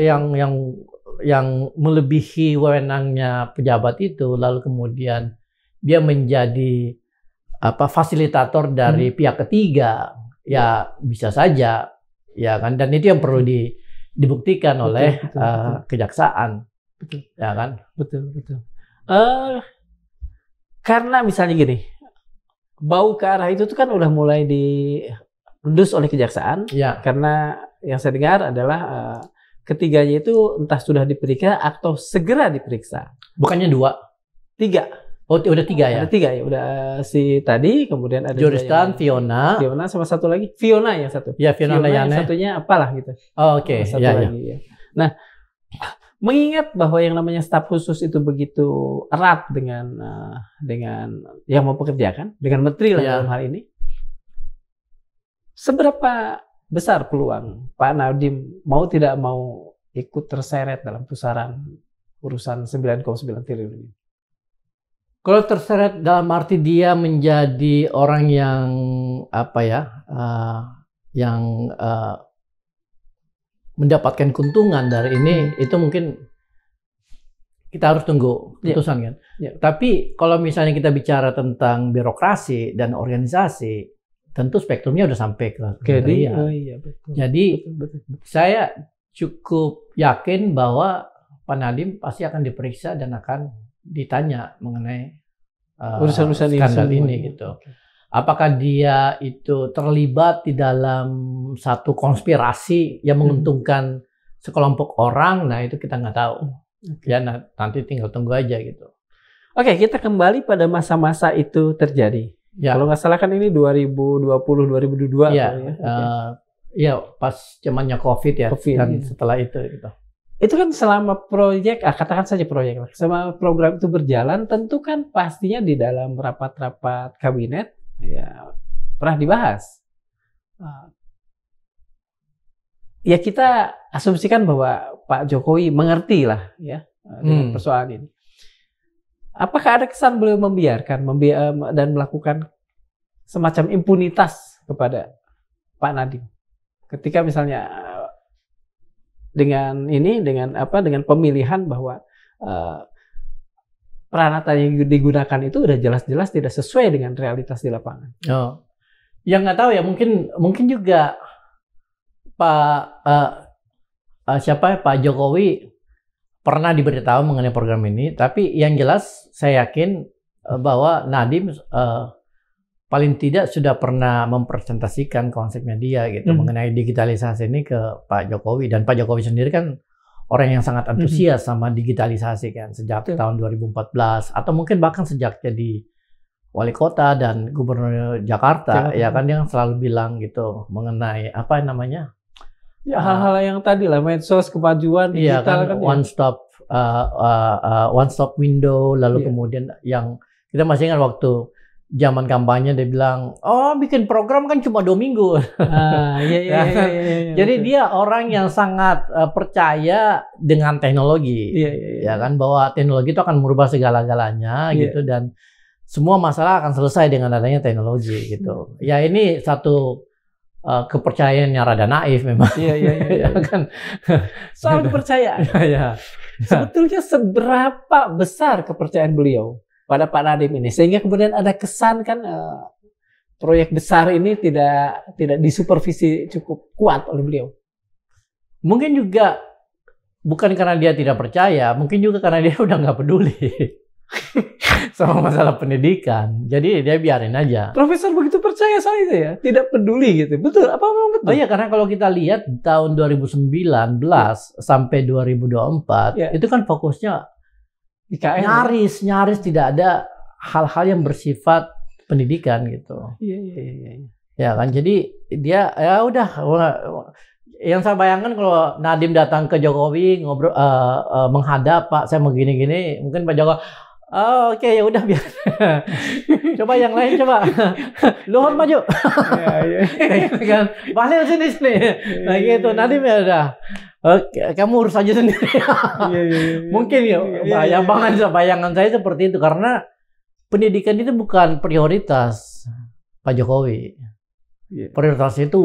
yang melebihi wewenangnya pejabat itu, lalu kemudian dia menjadi fasilitator dari pihak ketiga, ya bisa saja, ya kan, dan itu yang perlu dibuktikan oleh kejaksaan, ya kan, betul. Karena misalnya gini, bau ke arah itu tuh kan udah mulai diendus oleh kejaksaan, ya. Karena yang saya dengar adalah ketiganya itu entah sudah diperiksa atau segera diperiksa. Bukannya 2, 3. Oh, udah 3 ya? Ada 3 ya, udah si tadi, kemudian ada Juristan, Fiona sama satu lagi, Fiona yang satu. Ya, Fiona yang satunya apalah gitu. Oh, oke. Satu lagi. Ya. Nah, mengingat bahwa yang namanya staf khusus itu begitu erat dengan yang mempekerjakan, dengan menteri lah dalam hal ini, seberapa besar peluang Pak Nadiem mau tidak mau ikut terseret dalam pusaran urusan 9,9 triliun ini? Kalau terseret dalam arti dia menjadi orang yang mendapatkan keuntungan dari ini, itu mungkin kita harus tunggu putusan kan. Tapi kalau misalnya kita bicara tentang birokrasi dan organisasi, tentu spektrumnya udah sampai ke dia. Betul. Jadi betul. Saya cukup yakin bahwa Pak Nadiem pasti akan diperiksa dan akan ditanya mengenai urusan-urusan skandal ini gitu. Apakah dia itu terlibat di dalam satu konspirasi yang menguntungkan sekelompok orang? Nah, itu kita nggak tahu. Ya, nanti tinggal tunggu aja gitu. Oke, kita kembali pada masa-masa itu terjadi. Ya. Kalau nggak salah kan ini 2020-2022. Ya, pas zamannya COVID ya. Dan setelah itu gitu. Itu kan selama proyek, katakan saja proyek, selama program itu berjalan, tentu kan pastinya di dalam rapat-rapat kabinet ya pernah dibahas. Ya kita asumsikan bahwa Pak Jokowi mengerti lah ya dengan persoalan ini. Apakah ada kesan beliau membiarkan dan melakukan semacam impunitas kepada Pak Nadiem ketika misalnya dengan pemilihan bahwa peralatan yang digunakan itu udah jelas-jelas tidak sesuai dengan realitas di lapangan. Oh, yang nggak tahu ya, mungkin juga Pak Jokowi pernah diberitahu mengenai program ini, tapi yang jelas saya yakin bahwa Nadiem paling tidak sudah pernah mempresentasikan konsepnya dia gitu mengenai digitalisasi ini ke Pak Jokowi, dan Pak Jokowi sendiri kan orang yang sangat antusias sama digitalisasi kan sejak tahun 2014 atau mungkin bahkan sejak jadi wali kota dan gubernur Jakarta ya kan, dia selalu bilang gitu mengenai hal-hal yang tadi lah, medsos, kemajuan digital kan one stop window, lalu kemudian yang kita masih ingat waktu zaman kampanye dia bilang, bikin program kan cuma 2 minggu. Jadi dia orang yang sangat percaya dengan teknologi, ya kan, bahwa teknologi itu akan merubah segala-galanya gitu, dan semua masalah akan selesai dengan adanya teknologi gitu. Ya ini satu kepercayaan yang rada naif memang. Ya kan. Soal kepercayaan. Sebetulnya seberapa besar kepercayaan beliau pada Pak Nadiem ini sehingga kemudian ada kesan kan proyek besar ini tidak disupervisi cukup kuat oleh beliau. Mungkin juga bukan karena dia tidak percaya, mungkin juga karena dia udah nggak peduli. sama masalah pendidikan. Jadi dia biarin aja. Profesor begitu percaya soal itu ya, tidak peduli gitu. Betul? Apa memang betul? Oh iya, karena kalau kita lihat tahun 2019 sampai 2024 itu kan fokusnya IKN, nyaris tidak ada hal-hal yang bersifat pendidikan gitu. Iya. Ya kan, jadi dia ya udah. Yang saya bayangkan kalau Nadiem datang ke Jokowi ngobrol menghadap, Pak saya mau gini-gini, mungkin Pak Jokowi oke ya udah biar coba yang lain coba Luhut maju kan Bahlil sini nah gitu Nadiem ya udah oke, kamu urus aja sendiri. Mungkin ya bayangan saya seperti itu karena pendidikan itu bukan prioritas Pak Jokowi. Prioritasnya itu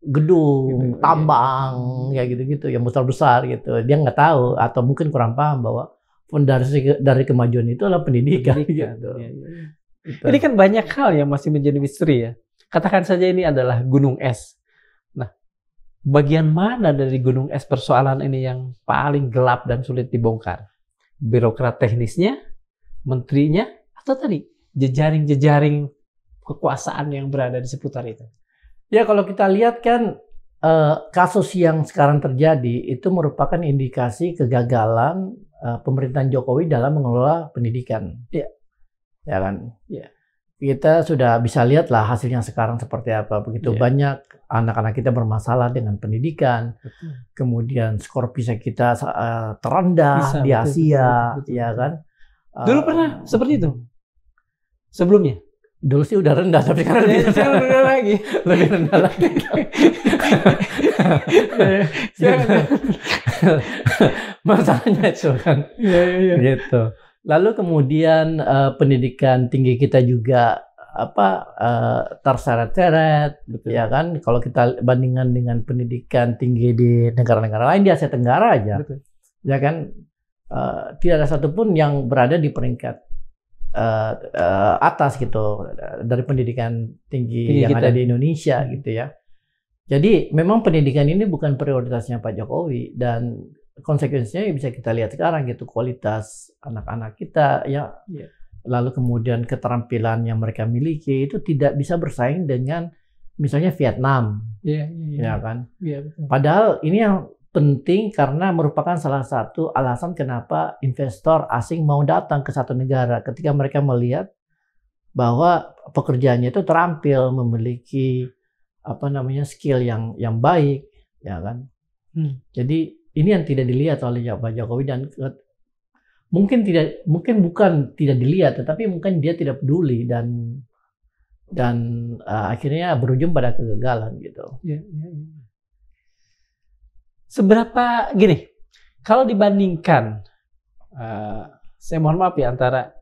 gedung, tambang, ya gitu-gitu, yang besar-besar gitu. Dia nggak tahu atau mungkin kurang paham bahwa fondasi dari kemajuan itu adalah pendidikan. Gitu. Gitu. Ini kan banyak hal yang masih menjadi misteri ya. Katakan saja ini adalah gunung es. Nah, bagian mana dari gunung es persoalan ini yang paling gelap dan sulit dibongkar? Birokrat teknisnya, menterinya, atau tadi jejaring-jejaring kekuasaan yang berada di seputar itu? Ya kalau kita lihat kan kasus yang sekarang terjadi itu merupakan indikasi kegagalan pemerintahan Jokowi dalam mengelola pendidikan. Ya kan. Ya. Kita sudah bisa lihat lah hasilnya sekarang seperti apa. Begitu banyak anak-anak kita bermasalah dengan pendidikan. Kemudian skor PISA kita terendah di Asia, betul. Ya kan. Dulu pernah seperti itu sebelumnya. Dulu sih udah rendah, tapi sekarang lebih rendah lagi. Lebih rendah lagi. Masalahnya itu kan. Gitu. Lalu kemudian pendidikan tinggi kita juga terseret-seret, ya kan? Kalau kita bandingkan dengan pendidikan tinggi di negara-negara lain di Asia Tenggara aja, betul. Ya kan? Tidak ada satupun yang berada di peringkat atas gitu dari pendidikan tinggi yang ada di Indonesia gitu ya. Jadi memang pendidikan ini bukan prioritasnya Pak Jokowi dan konsekuensinya bisa kita lihat sekarang gitu, kualitas anak-anak kita ya. Lalu kemudian keterampilan yang mereka miliki itu tidak bisa bersaing dengan misalnya Vietnam. Ya kan. Betul. Padahal ini yang penting karena merupakan salah satu alasan kenapa investor asing mau datang ke satu negara ketika mereka melihat bahwa pekerjaannya itu terampil, memiliki skill yang baik, ya kan. Jadi ini yang tidak dilihat oleh Pak Jokowi dan mungkin bukan tidak dilihat, tetapi mungkin dia tidak peduli dan akhirnya berujung pada kegagalan gitu. Seberapa gini, kalau dibandingkan, saya mohon maaf ya antara,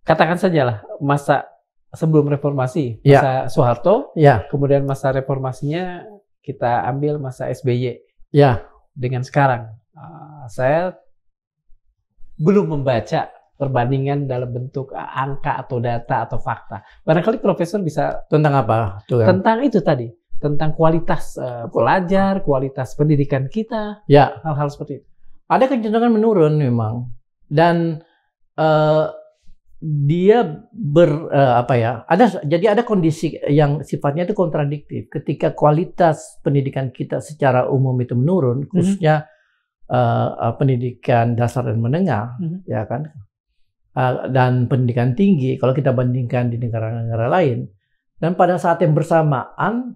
katakan sajalah masa sebelum reformasi, masa Soeharto, kemudian masa reformasinya kita ambil masa SBY, dengan sekarang, saya belum membaca perbandingan dalam bentuk angka atau data atau fakta. Barangkali Profesor bisa tentang apa? Tentang itu tadi. Tentang kualitas pelajar, kualitas pendidikan kita, hal-hal seperti itu. Ada kecenderungan menurun memang, dan dia jadi ada kondisi yang sifatnya itu kontradiktif. Ketika kualitas pendidikan kita secara umum itu menurun, khususnya pendidikan dasar dan menengah, ya kan, dan pendidikan tinggi. Kalau kita bandingkan di negara-negara lain, dan pada saat yang bersamaan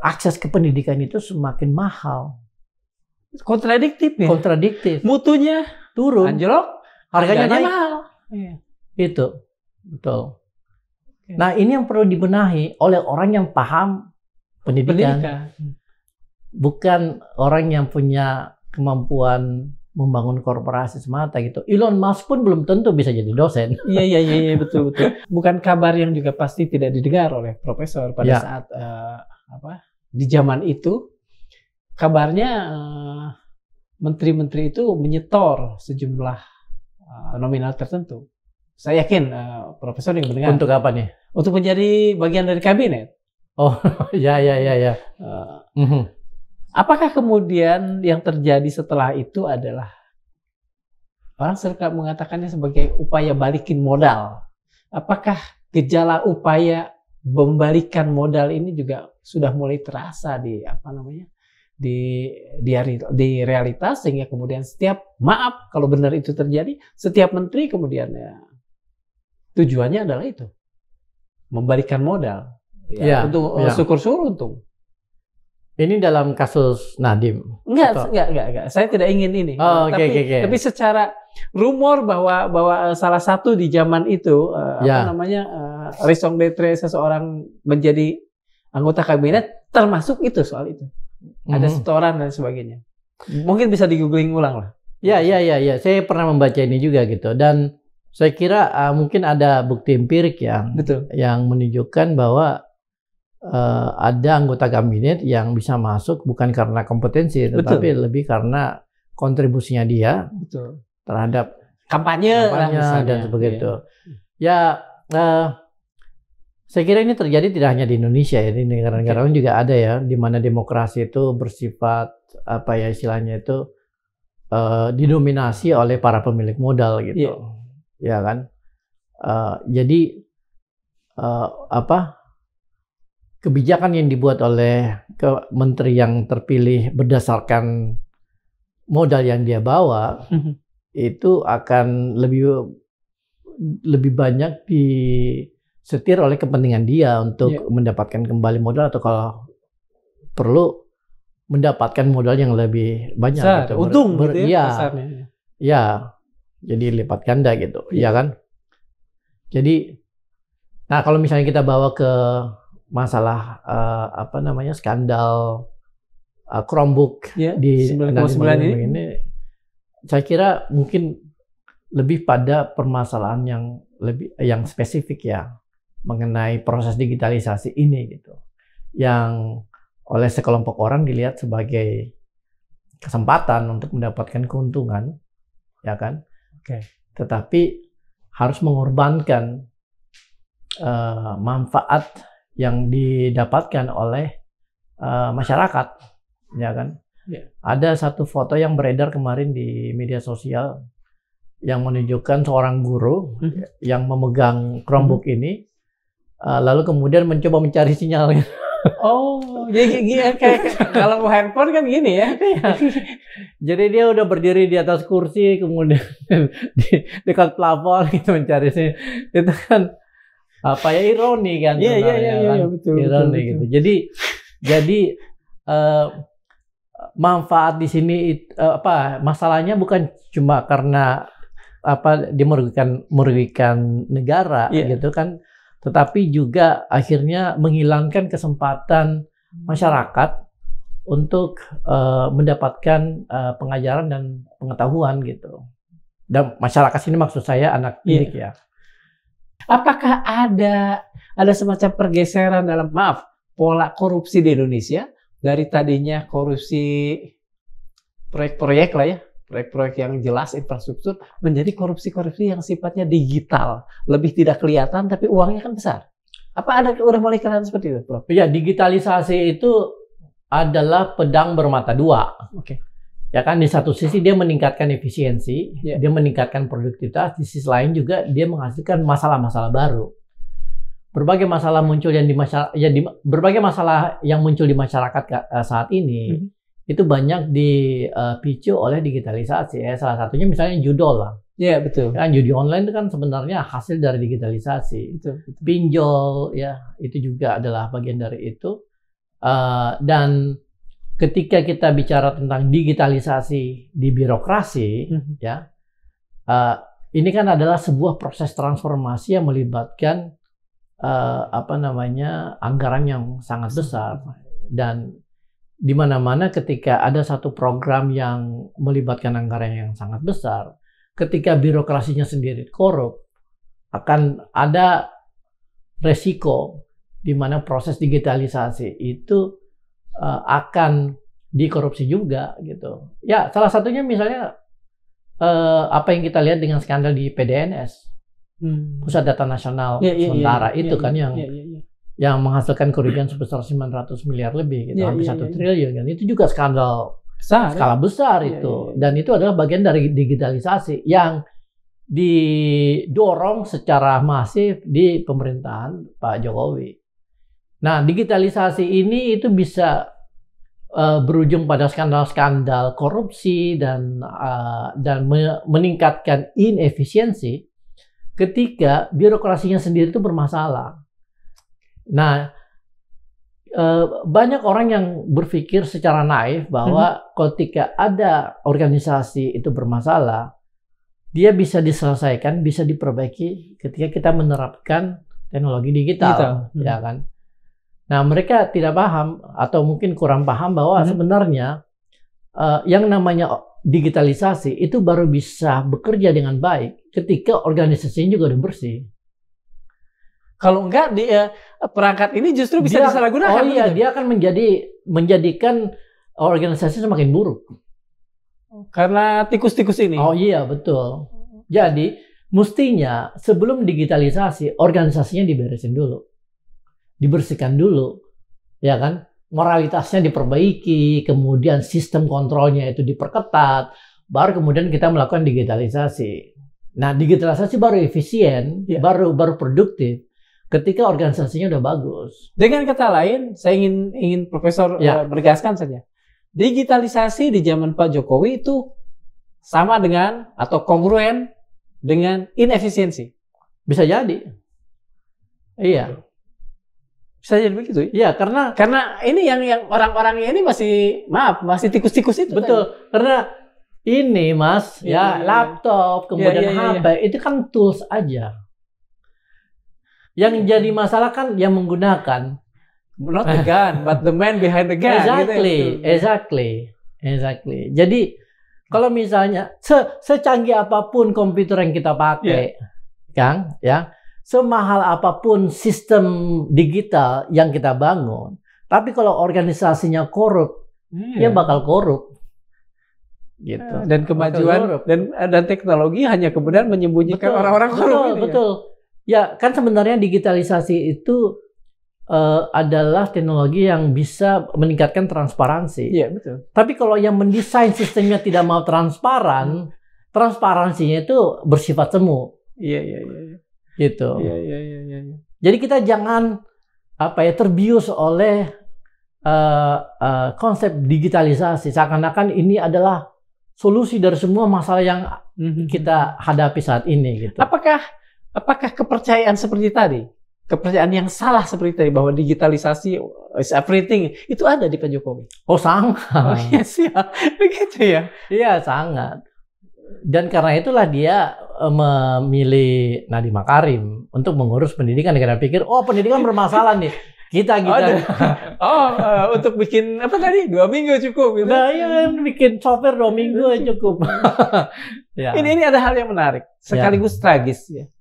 akses ke pendidikan itu semakin mahal. Kontradiktif ya? Kontradiktif. Mutunya turun. Anjlok, harganya naik. mahal. Itu. Betul. Nah, ini yang perlu dibenahi oleh orang yang paham pendidikan. Bukan orang yang punya kemampuan membangun korporasi semata gitu. Elon Musk pun belum tentu bisa jadi dosen. Iya, betul. Bukan kabar yang juga pasti tidak didengar oleh Profesor pada saat di zaman itu, kabarnya menteri-menteri itu menyetor sejumlah nominal tertentu. Saya yakin Profesor yang mendengar. Untuk apa nih? Untuk menjadi bagian dari kabinet. Oh, ya. Apakah kemudian yang terjadi setelah itu adalah orang suka mengatakannya sebagai upaya balikin modal. Apakah gejala upaya membalikan modal ini juga sudah mulai terasa di di realitas, sehingga kemudian setiap, maaf kalau benar itu terjadi, setiap menteri kemudian ya tujuannya adalah itu, membalikan modal ya, untuk syukur-syukur untung. Ini dalam kasus Nadiem? Enggak. Saya tidak ingin ini. Tapi secara rumor bahwa salah satu di zaman itu raison d'être seseorang menjadi anggota kabinet termasuk itu, soal itu. Ada setoran dan sebagainya. Mungkin bisa di-googling ulang lah. Ya. Saya pernah membaca ini juga gitu. Dan saya kira mungkin ada bukti empirik yang menunjukkan bahwa ada anggota kabinet yang bisa masuk bukan karena kompetensi, tetapi lebih karena kontribusinya dia terhadap kampanye dan sebagainya. Saya kira ini terjadi tidak hanya di Indonesia ya, di negara-negara lain juga ada ya, di mana demokrasi itu bersifat istilahnya itu didominasi oleh para pemilik modal gitu, ya kan? Jadi kebijakan yang dibuat oleh menteri yang terpilih berdasarkan modal yang dia bawa itu akan lebih banyak disetir oleh kepentingan dia untuk mendapatkan kembali modal, atau kalau perlu mendapatkan modal yang lebih banyak. Untung jadi lipat ganda gitu, ya kan? Jadi, nah kalau misalnya kita bawa ke masalah skandal Chromebook di 9,9 ini, saya kira mungkin lebih pada permasalahan yang spesifik ya mengenai proses digitalisasi ini gitu, yang oleh sekelompok orang dilihat sebagai kesempatan untuk mendapatkan keuntungan, ya kan? Tetapi harus mengorbankan manfaat yang didapatkan oleh masyarakat, ya kan? Ada satu foto yang beredar kemarin di media sosial yang menunjukkan seorang guru yang memegang Chromebook ini, lalu kemudian mencoba mencari sinyal. Jadi kayak kalau handphone kan gini ya. Jadi dia udah berdiri di atas kursi, kemudian di dekat plafon gitu mencari sinyal. Itu kan ironi kan? Iya, betul. Gitu. Jadi manfaat di sini masalahnya bukan cuma karena dia merugikan negara gitu kan, tetapi juga akhirnya menghilangkan kesempatan masyarakat untuk mendapatkan pengajaran dan pengetahuan gitu. Dan masyarakat sini maksud saya anak didik ya. Apakah ada semacam pergeseran dalam pola korupsi di Indonesia, dari tadinya korupsi proyek-proyek lah ya, proyek-proyek yang jelas infrastruktur, menjadi korupsi-korupsi yang sifatnya digital, lebih tidak kelihatan tapi uangnya kan besar. Apa udah mulai kelihatan seperti itu, Prof? Ya, digitalisasi itu adalah pedang bermata dua. Ya kan, di satu sisi dia meningkatkan efisiensi, dia meningkatkan produktivitas, di sisi lain juga dia menghasilkan masalah-masalah baru. Berbagai masalah muncul berbagai masalah yang muncul di masyarakat saat ini itu banyak dipicu oleh digitalisasi. Salah satunya misalnya judol lah. Iya, betul. Kan judi online itu kan sebenarnya hasil dari digitalisasi. Betul. Pinjol ya, itu juga adalah bagian dari itu. Dan ketika kita bicara tentang digitalisasi di birokrasi, ini kan adalah sebuah proses transformasi yang melibatkan anggaran yang sangat besar, dan di mana-mana ketika ada satu program yang melibatkan anggaran yang sangat besar, ketika birokrasinya sendiri korup, akan ada resiko di mana proses digitalisasi itu akan dikorupsi juga gitu. Ya, salah satunya misalnya apa yang kita lihat dengan skandal di PDNS, Pusat Data Nasional Sementara itu kan yang menghasilkan kerugian sebesar 900 miliar lebih gitu, hampir 1 triliun kan. Itu juga skandal skala besar itu. Dan itu adalah bagian dari digitalisasi yang didorong secara masif di pemerintahan Pak Jokowi. Nah, digitalisasi ini itu bisa berujung pada skandal-skandal korupsi dan meningkatkan inefisiensi ketika birokrasinya sendiri itu bermasalah. Nah, banyak orang yang berpikir secara naif bahwa ketika ada organisasi itu bermasalah, dia bisa diselesaikan, bisa diperbaiki ketika kita menerapkan teknologi digital. Ya kan? Nah, mereka tidak paham atau mungkin kurang paham bahwa sebenarnya yang namanya digitalisasi itu baru bisa bekerja dengan baik ketika organisasinya juga udah bersih. Kalau enggak, perangkat ini justru bisa disalahgunakan. Oh iya, dia akan menjadikan organisasi semakin buruk. Karena tikus-tikus ini. Oh iya, betul. Jadi, mestinya sebelum digitalisasi, organisasinya diberesin dulu. Dibersihkan dulu. Ya kan? Moralitasnya diperbaiki, kemudian sistem kontrolnya itu diperketat, baru kemudian kita melakukan digitalisasi. Nah, digitalisasi baru efisien, baru produktif ketika organisasinya udah bagus. Dengan kata lain, saya ingin Profesor menegaskan saja. Digitalisasi di zaman Pak Jokowi itu sama dengan atau kongruen dengan inefisiensi. Bisa jadi. Iya. Bisa jadi begitu. Iya, karena ini yang orang-orangnya ini masih tikus-tikus itu. Betul. Kan? Karena ini, Mas, laptop, kemudian HP, itu kan tools aja. Yang jadi masalah kan yang menggunakan. Not the gun, but the man behind the gun. Exactly. Jadi kalau misalnya secanggih apapun komputer yang kita pakai, Kang, ya, semahal apapun sistem digital yang kita bangun, tapi kalau organisasinya korup, dia bakal korup. Gitu. Dan kemajuan dan teknologi hanya kemudian menyembunyikan orang-orang korup. Betul. Ya, kan sebenarnya digitalisasi itu adalah teknologi yang bisa meningkatkan transparansi. Iya, betul. Tapi kalau yang mendesain sistemnya tidak mau transparan, transparansinya itu bersifat semu. Iya. Gitu. Iya. Jadi kita jangan terbius oleh konsep digitalisasi seakan-akan ini adalah solusi dari semua masalah yang kita hadapi saat ini. Gitu. Apakah kepercayaan seperti tadi, kepercayaan yang salah seperti tadi bahwa digitalisasi is everything itu ada di Pak Jokowi? Oh, sangat. Oh iya siap, begitu ya? Iya, sangat. Dan karena itulah dia memilih Nadiem Makarim untuk mengurus pendidikan. Karena pikir, pendidikan bermasalah nih. Kita. Untuk bikin apa tadi? 2 minggu cukup. Gitu. Nah, iya, bikin software 2 minggu cukup. Ya. Ini ada hal yang menarik, sekaligus tragis ya.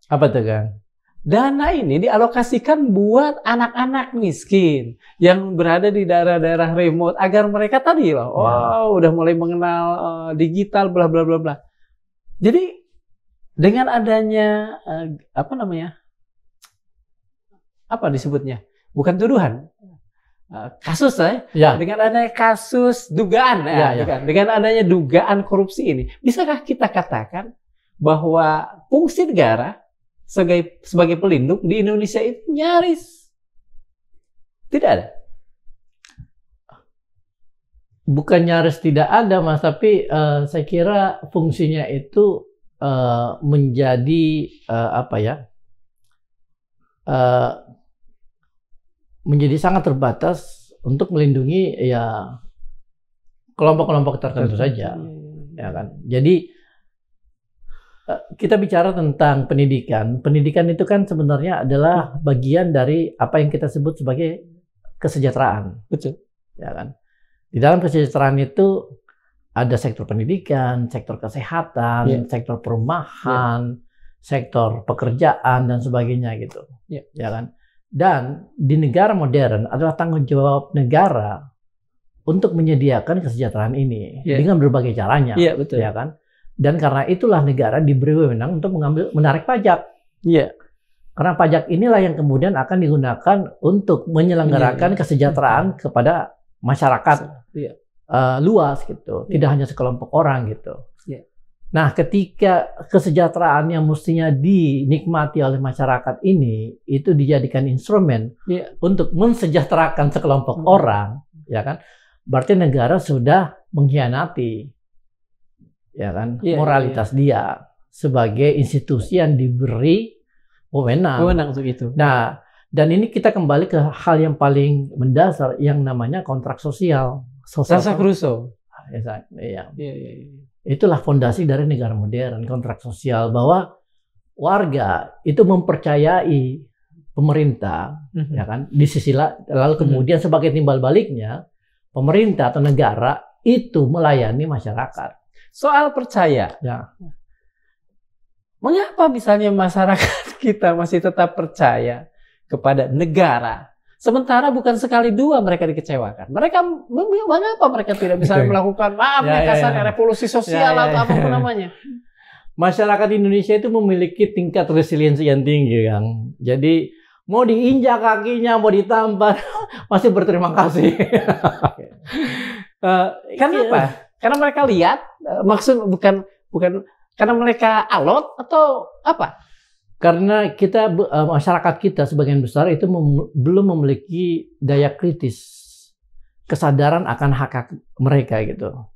Apa tuh, Kang? Dana ini dialokasikan buat anak-anak miskin yang berada di daerah-daerah remote agar mereka tadi udah mulai mengenal digital bla bla bla bla. Jadi dengan adanya apa disebutnya? Bukan tuduhan. Kasus dengan adanya kasus dugaan dengan adanya dugaan korupsi ini, bisakah kita katakan bahwa fungsi negara sebagai pelindung di Indonesia itu nyaris tidak ada? Bukan nyaris tidak ada, Mas, tapi saya kira fungsinya itu menjadi menjadi sangat terbatas untuk melindungi kelompok-kelompok tertentu saja, ya kan? Jadi kita bicara tentang pendidikan. Pendidikan itu kan sebenarnya adalah bagian dari apa yang kita sebut sebagai kesejahteraan. Betul. Ya kan? Di dalam kesejahteraan itu ada sektor pendidikan, sektor kesehatan, sektor perumahan, sektor pekerjaan dan sebagainya gitu. Ya kan? Dan di negara modern adalah tanggung jawab negara untuk menyediakan kesejahteraan ini dengan berbagai caranya. Betul. Ya kan? Dan karena itulah negara diberi wewenang untuk menarik pajak. Iya. Karena pajak inilah yang kemudian akan digunakan untuk menyelenggarakan kesejahteraan kepada masyarakat luas gitu, tidak hanya sekelompok orang gitu. Yeah. Nah, ketika kesejahteraan yang mestinya dinikmati oleh masyarakat ini itu dijadikan instrumen untuk mensejahterakan sekelompok orang, ya kan? Berarti negara sudah mengkhianati, ya kan, moralitas dia sebagai institusi yang diberi wewenang untuk itu. Nah, dan ini kita kembali ke hal yang paling mendasar yang namanya kontrak sosial. Jean-Jacques Iya. Itulah fondasi dari negara modern, kontrak sosial, bahwa warga itu mempercayai pemerintah, ya kan? Di sisi lalu kemudian sebagai timbal baliknya, pemerintah atau negara itu melayani masyarakat. Soal percaya. Ya. Mengapa misalnya masyarakat kita masih tetap percaya kepada negara? Sementara bukan sekali dua mereka dikecewakan. Mengapa mereka tidak bisa melakukan revolusi sosial atau apapun namanya? Masyarakat Indonesia itu memiliki tingkat resiliensi yang tinggi, Kang. Jadi mau diinjak kakinya, mau ditampar, masih berterima kasih. Kenapa? Karena mereka lihat, maksud bukan karena mereka alot atau apa? Karena kita masyarakat kita sebagian besar itu belum memiliki daya kritis, kesadaran akan hak mereka gitu.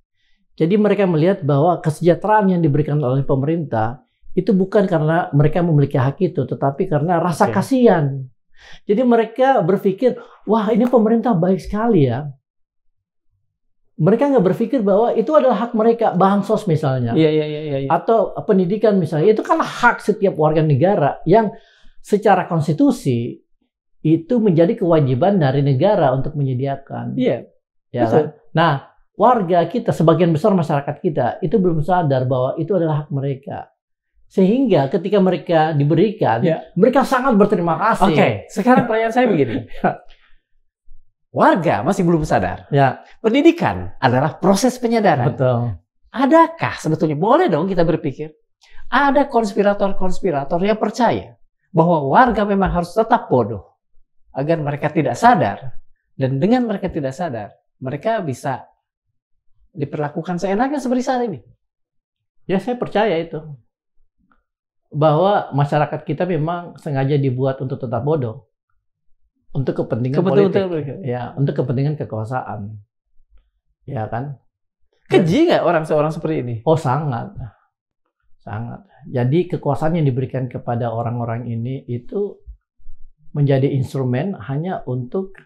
Jadi mereka melihat bahwa kesejahteraan yang diberikan oleh pemerintah itu bukan karena mereka memiliki hak itu, tetapi karena rasa kasihan. Jadi mereka berpikir, wah ini pemerintah baik sekali ya. Mereka nggak berpikir bahwa itu adalah hak mereka, bansos misalnya, atau pendidikan misalnya, itu kan hak setiap warga negara yang secara konstitusi itu menjadi kewajiban dari negara untuk menyediakan. Iya. Ya kan? Nah, warga kita, sebagian besar masyarakat kita itu belum sadar bahwa itu adalah hak mereka. Sehingga ketika mereka diberikan, mereka sangat berterima kasih. Oke, sekarang pertanyaan saya begini. Warga masih belum sadar. Ya. Pendidikan adalah proses penyadaran. Betul. Adakah sebetulnya, boleh dong kita berpikir, ada konspirator-konspirator yang percaya bahwa warga memang harus tetap bodoh agar mereka tidak sadar. Dan dengan mereka tidak sadar, mereka bisa diperlakukan seenaknya seperti saat ini. Ya, saya percaya itu. Bahwa masyarakat kita memang sengaja dibuat untuk tetap bodoh. Untuk kepentingan politik. Ya, untuk kepentingan kekuasaan. Ya kan? Keji nggak seorang seperti ini? Oh, sangat. Sangat. Jadi kekuasaan yang diberikan kepada orang-orang ini itu menjadi instrumen hanya untuk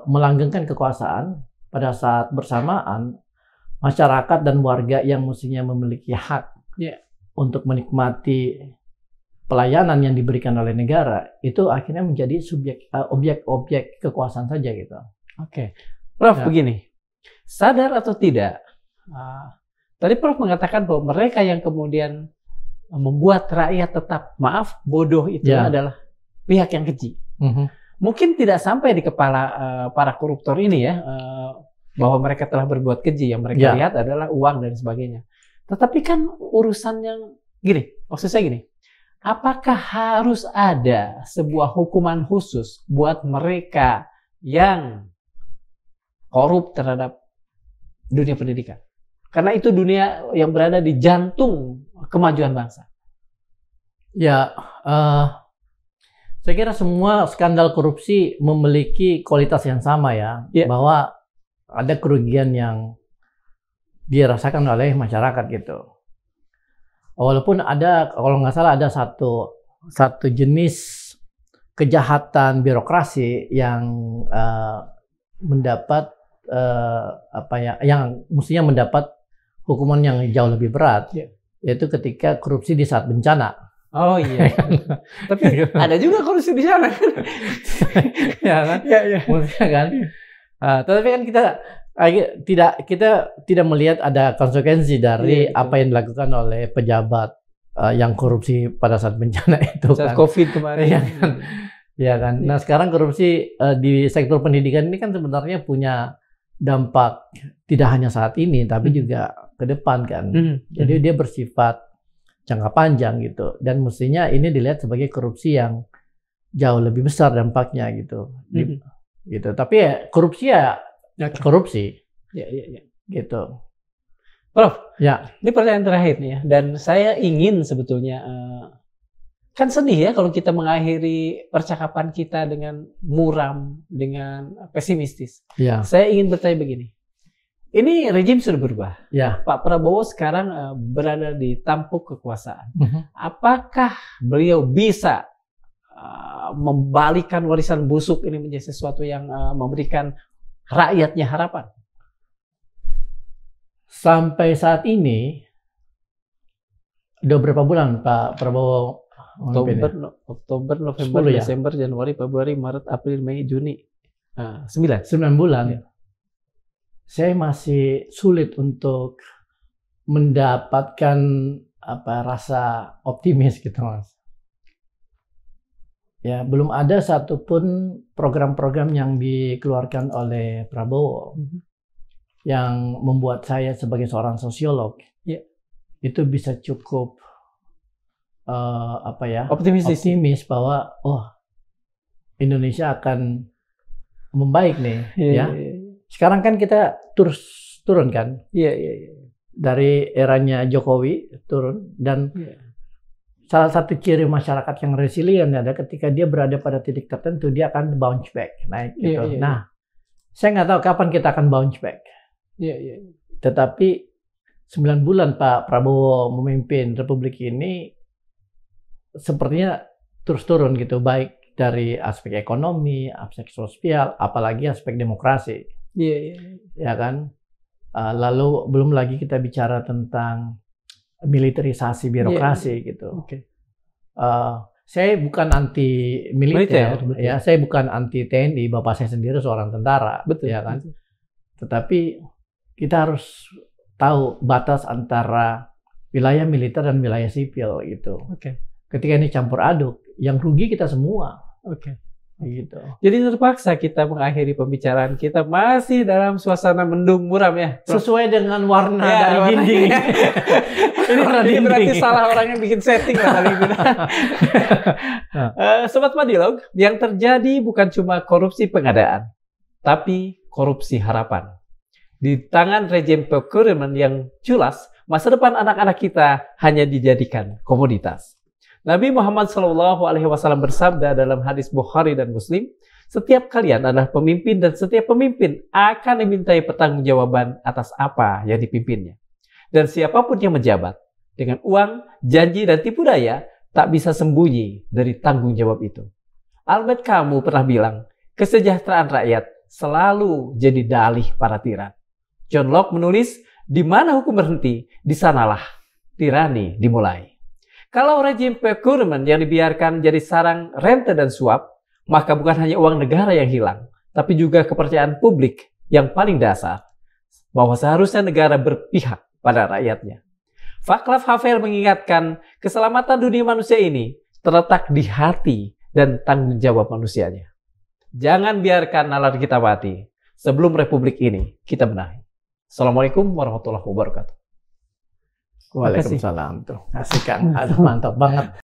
melanggengkan kekuasaan. Pada saat bersamaan, masyarakat dan warga yang mestinya memiliki hak untuk menikmati pelayanan yang diberikan oleh negara, itu akhirnya menjadi objek kekuasaan saja gitu. Oke. Prof, begini. Sadar atau tidak, tadi Prof mengatakan bahwa mereka yang kemudian membuat rakyat tetap, maaf, bodoh itu adalah pihak yang keji. Mungkin tidak sampai di kepala para koruptor ini ya, bahwa mereka telah berbuat keji. Yang mereka lihat adalah uang dan sebagainya. Tetapi kan urusan yang gini, maksud saya gini, apakah harus ada sebuah hukuman khusus buat mereka yang korup terhadap dunia pendidikan? Karena itu dunia yang berada di jantung kemajuan bangsa. Ya, saya kira semua skandal korupsi memiliki kualitas yang sama ya, bahwa ada kerugian yang dirasakan oleh masyarakat gitu. Walaupun ada, kalau nggak salah ada satu jenis kejahatan birokrasi yang mendapat yang mestinya mendapat hukuman yang jauh lebih berat, yaitu ketika korupsi di saat bencana. Oh iya. Tapi ada juga korupsi di sana kan? Ya kan? Maksudnya kan. Tetapi kan kita tidak melihat ada konsekuensi dari apa yang dilakukan oleh pejabat yang korupsi pada saat bencana itu saat kan. COVID kemarin. Ya kan. Ya kan. Nah, sekarang korupsi di sektor pendidikan ini kan sebenarnya punya dampak tidak hanya saat ini tapi juga ke depan kan. Jadi dia bersifat jangka panjang gitu, dan mestinya ini dilihat sebagai korupsi yang jauh lebih besar dampaknya gitu. Gitu. Tapi ya korupsi ya korupsi. Ya, ya, ya. Gitu. Prof, Ya. ini pertanyaan terakhir nih ya, dan saya ingin sebetulnya kan sedih ya kalau kita mengakhiri percakapan kita dengan muram, dengan pesimistis. Ya. Saya ingin bertanya begini, ini rejim sudah berubah. Ya. Pak Prabowo sekarang berada di tampuk kekuasaan. Apakah beliau bisa membalikan warisan busuk ini menjadi sesuatu yang memberikan rakyatnya harapan? Sampai saat ini, udah berapa bulan Pak Prabowo memimpin? Oktober, November, 10 ya? Desember, Januari, Februari, Maret, April, Mei, Juni. 9. 9 bulan. Ya. Saya masih sulit untuk mendapatkan rasa optimis gitu, Mas. Ya, belum ada satupun program-program yang dikeluarkan oleh Prabowo yang membuat saya sebagai seorang sosiolog itu bisa cukup optimis bahwa Indonesia akan membaik nih, ya. Sekarang kan kita terus turun kan? Dari eranya Jokowi turun, dan salah satu ciri masyarakat yang resilient ada ketika dia berada pada titik tertentu dia akan bounce back, naik gitu. Nah, saya nggak tahu kapan kita akan bounce back. Tetapi 9 bulan Pak Prabowo memimpin Republik ini sepertinya terus turun gitu, baik dari aspek ekonomi, aspek sosial, apalagi aspek demokrasi. Ya kan? Lalu belum lagi kita bicara tentang militerisasi birokrasi gitu. Saya bukan anti militer, ya. Saya bukan anti TNI. Bapak saya sendiri seorang tentara, ya kan. Tetapi kita harus tahu batas antara wilayah militer dan wilayah sipil gitu. Ketika ini campur aduk, yang rugi kita semua. Gitu. Jadi terpaksa kita mengakhiri pembicaraan kita masih dalam suasana mendung muram ya. Sesuai dengan warna dari dinding. Ini berarti salah orang yang bikin setting lah kali ini. Sobat Madilog, yang terjadi bukan cuma korupsi pengadaan, tapi korupsi harapan. Di tangan rejim procurement yang culas, masa depan anak-anak kita hanya dijadikan komoditas. Nabi Muhammad SAW bersabda dalam hadis Bukhari dan Muslim, setiap kalian adalah pemimpin dan setiap pemimpin akan dimintai pertanggungjawaban atas apa yang dipimpinnya. Dan siapapun yang menjabat dengan uang, janji, dan tipu daya tak bisa sembunyi dari tanggung jawab itu. Albert Camus pernah bilang, kesejahteraan rakyat selalu jadi dalih para tiran. John Locke menulis, di mana hukum berhenti, di sanalah tirani dimulai. Kalau rejim procurement yang dibiarkan jadi sarang rente dan suap, maka bukan hanya uang negara yang hilang, tapi juga kepercayaan publik yang paling dasar, bahwa seharusnya negara berpihak pada rakyatnya. Václav Havel mengingatkan, keselamatan dunia manusia ini terletak di hati dan tanggung jawab manusianya. Jangan biarkan nalar kita mati sebelum republik ini kita benahi. Assalamualaikum warahmatullahi wabarakatuh. Waalaikumsalam. Tuh, asik Kang. Aduh, mantap banget.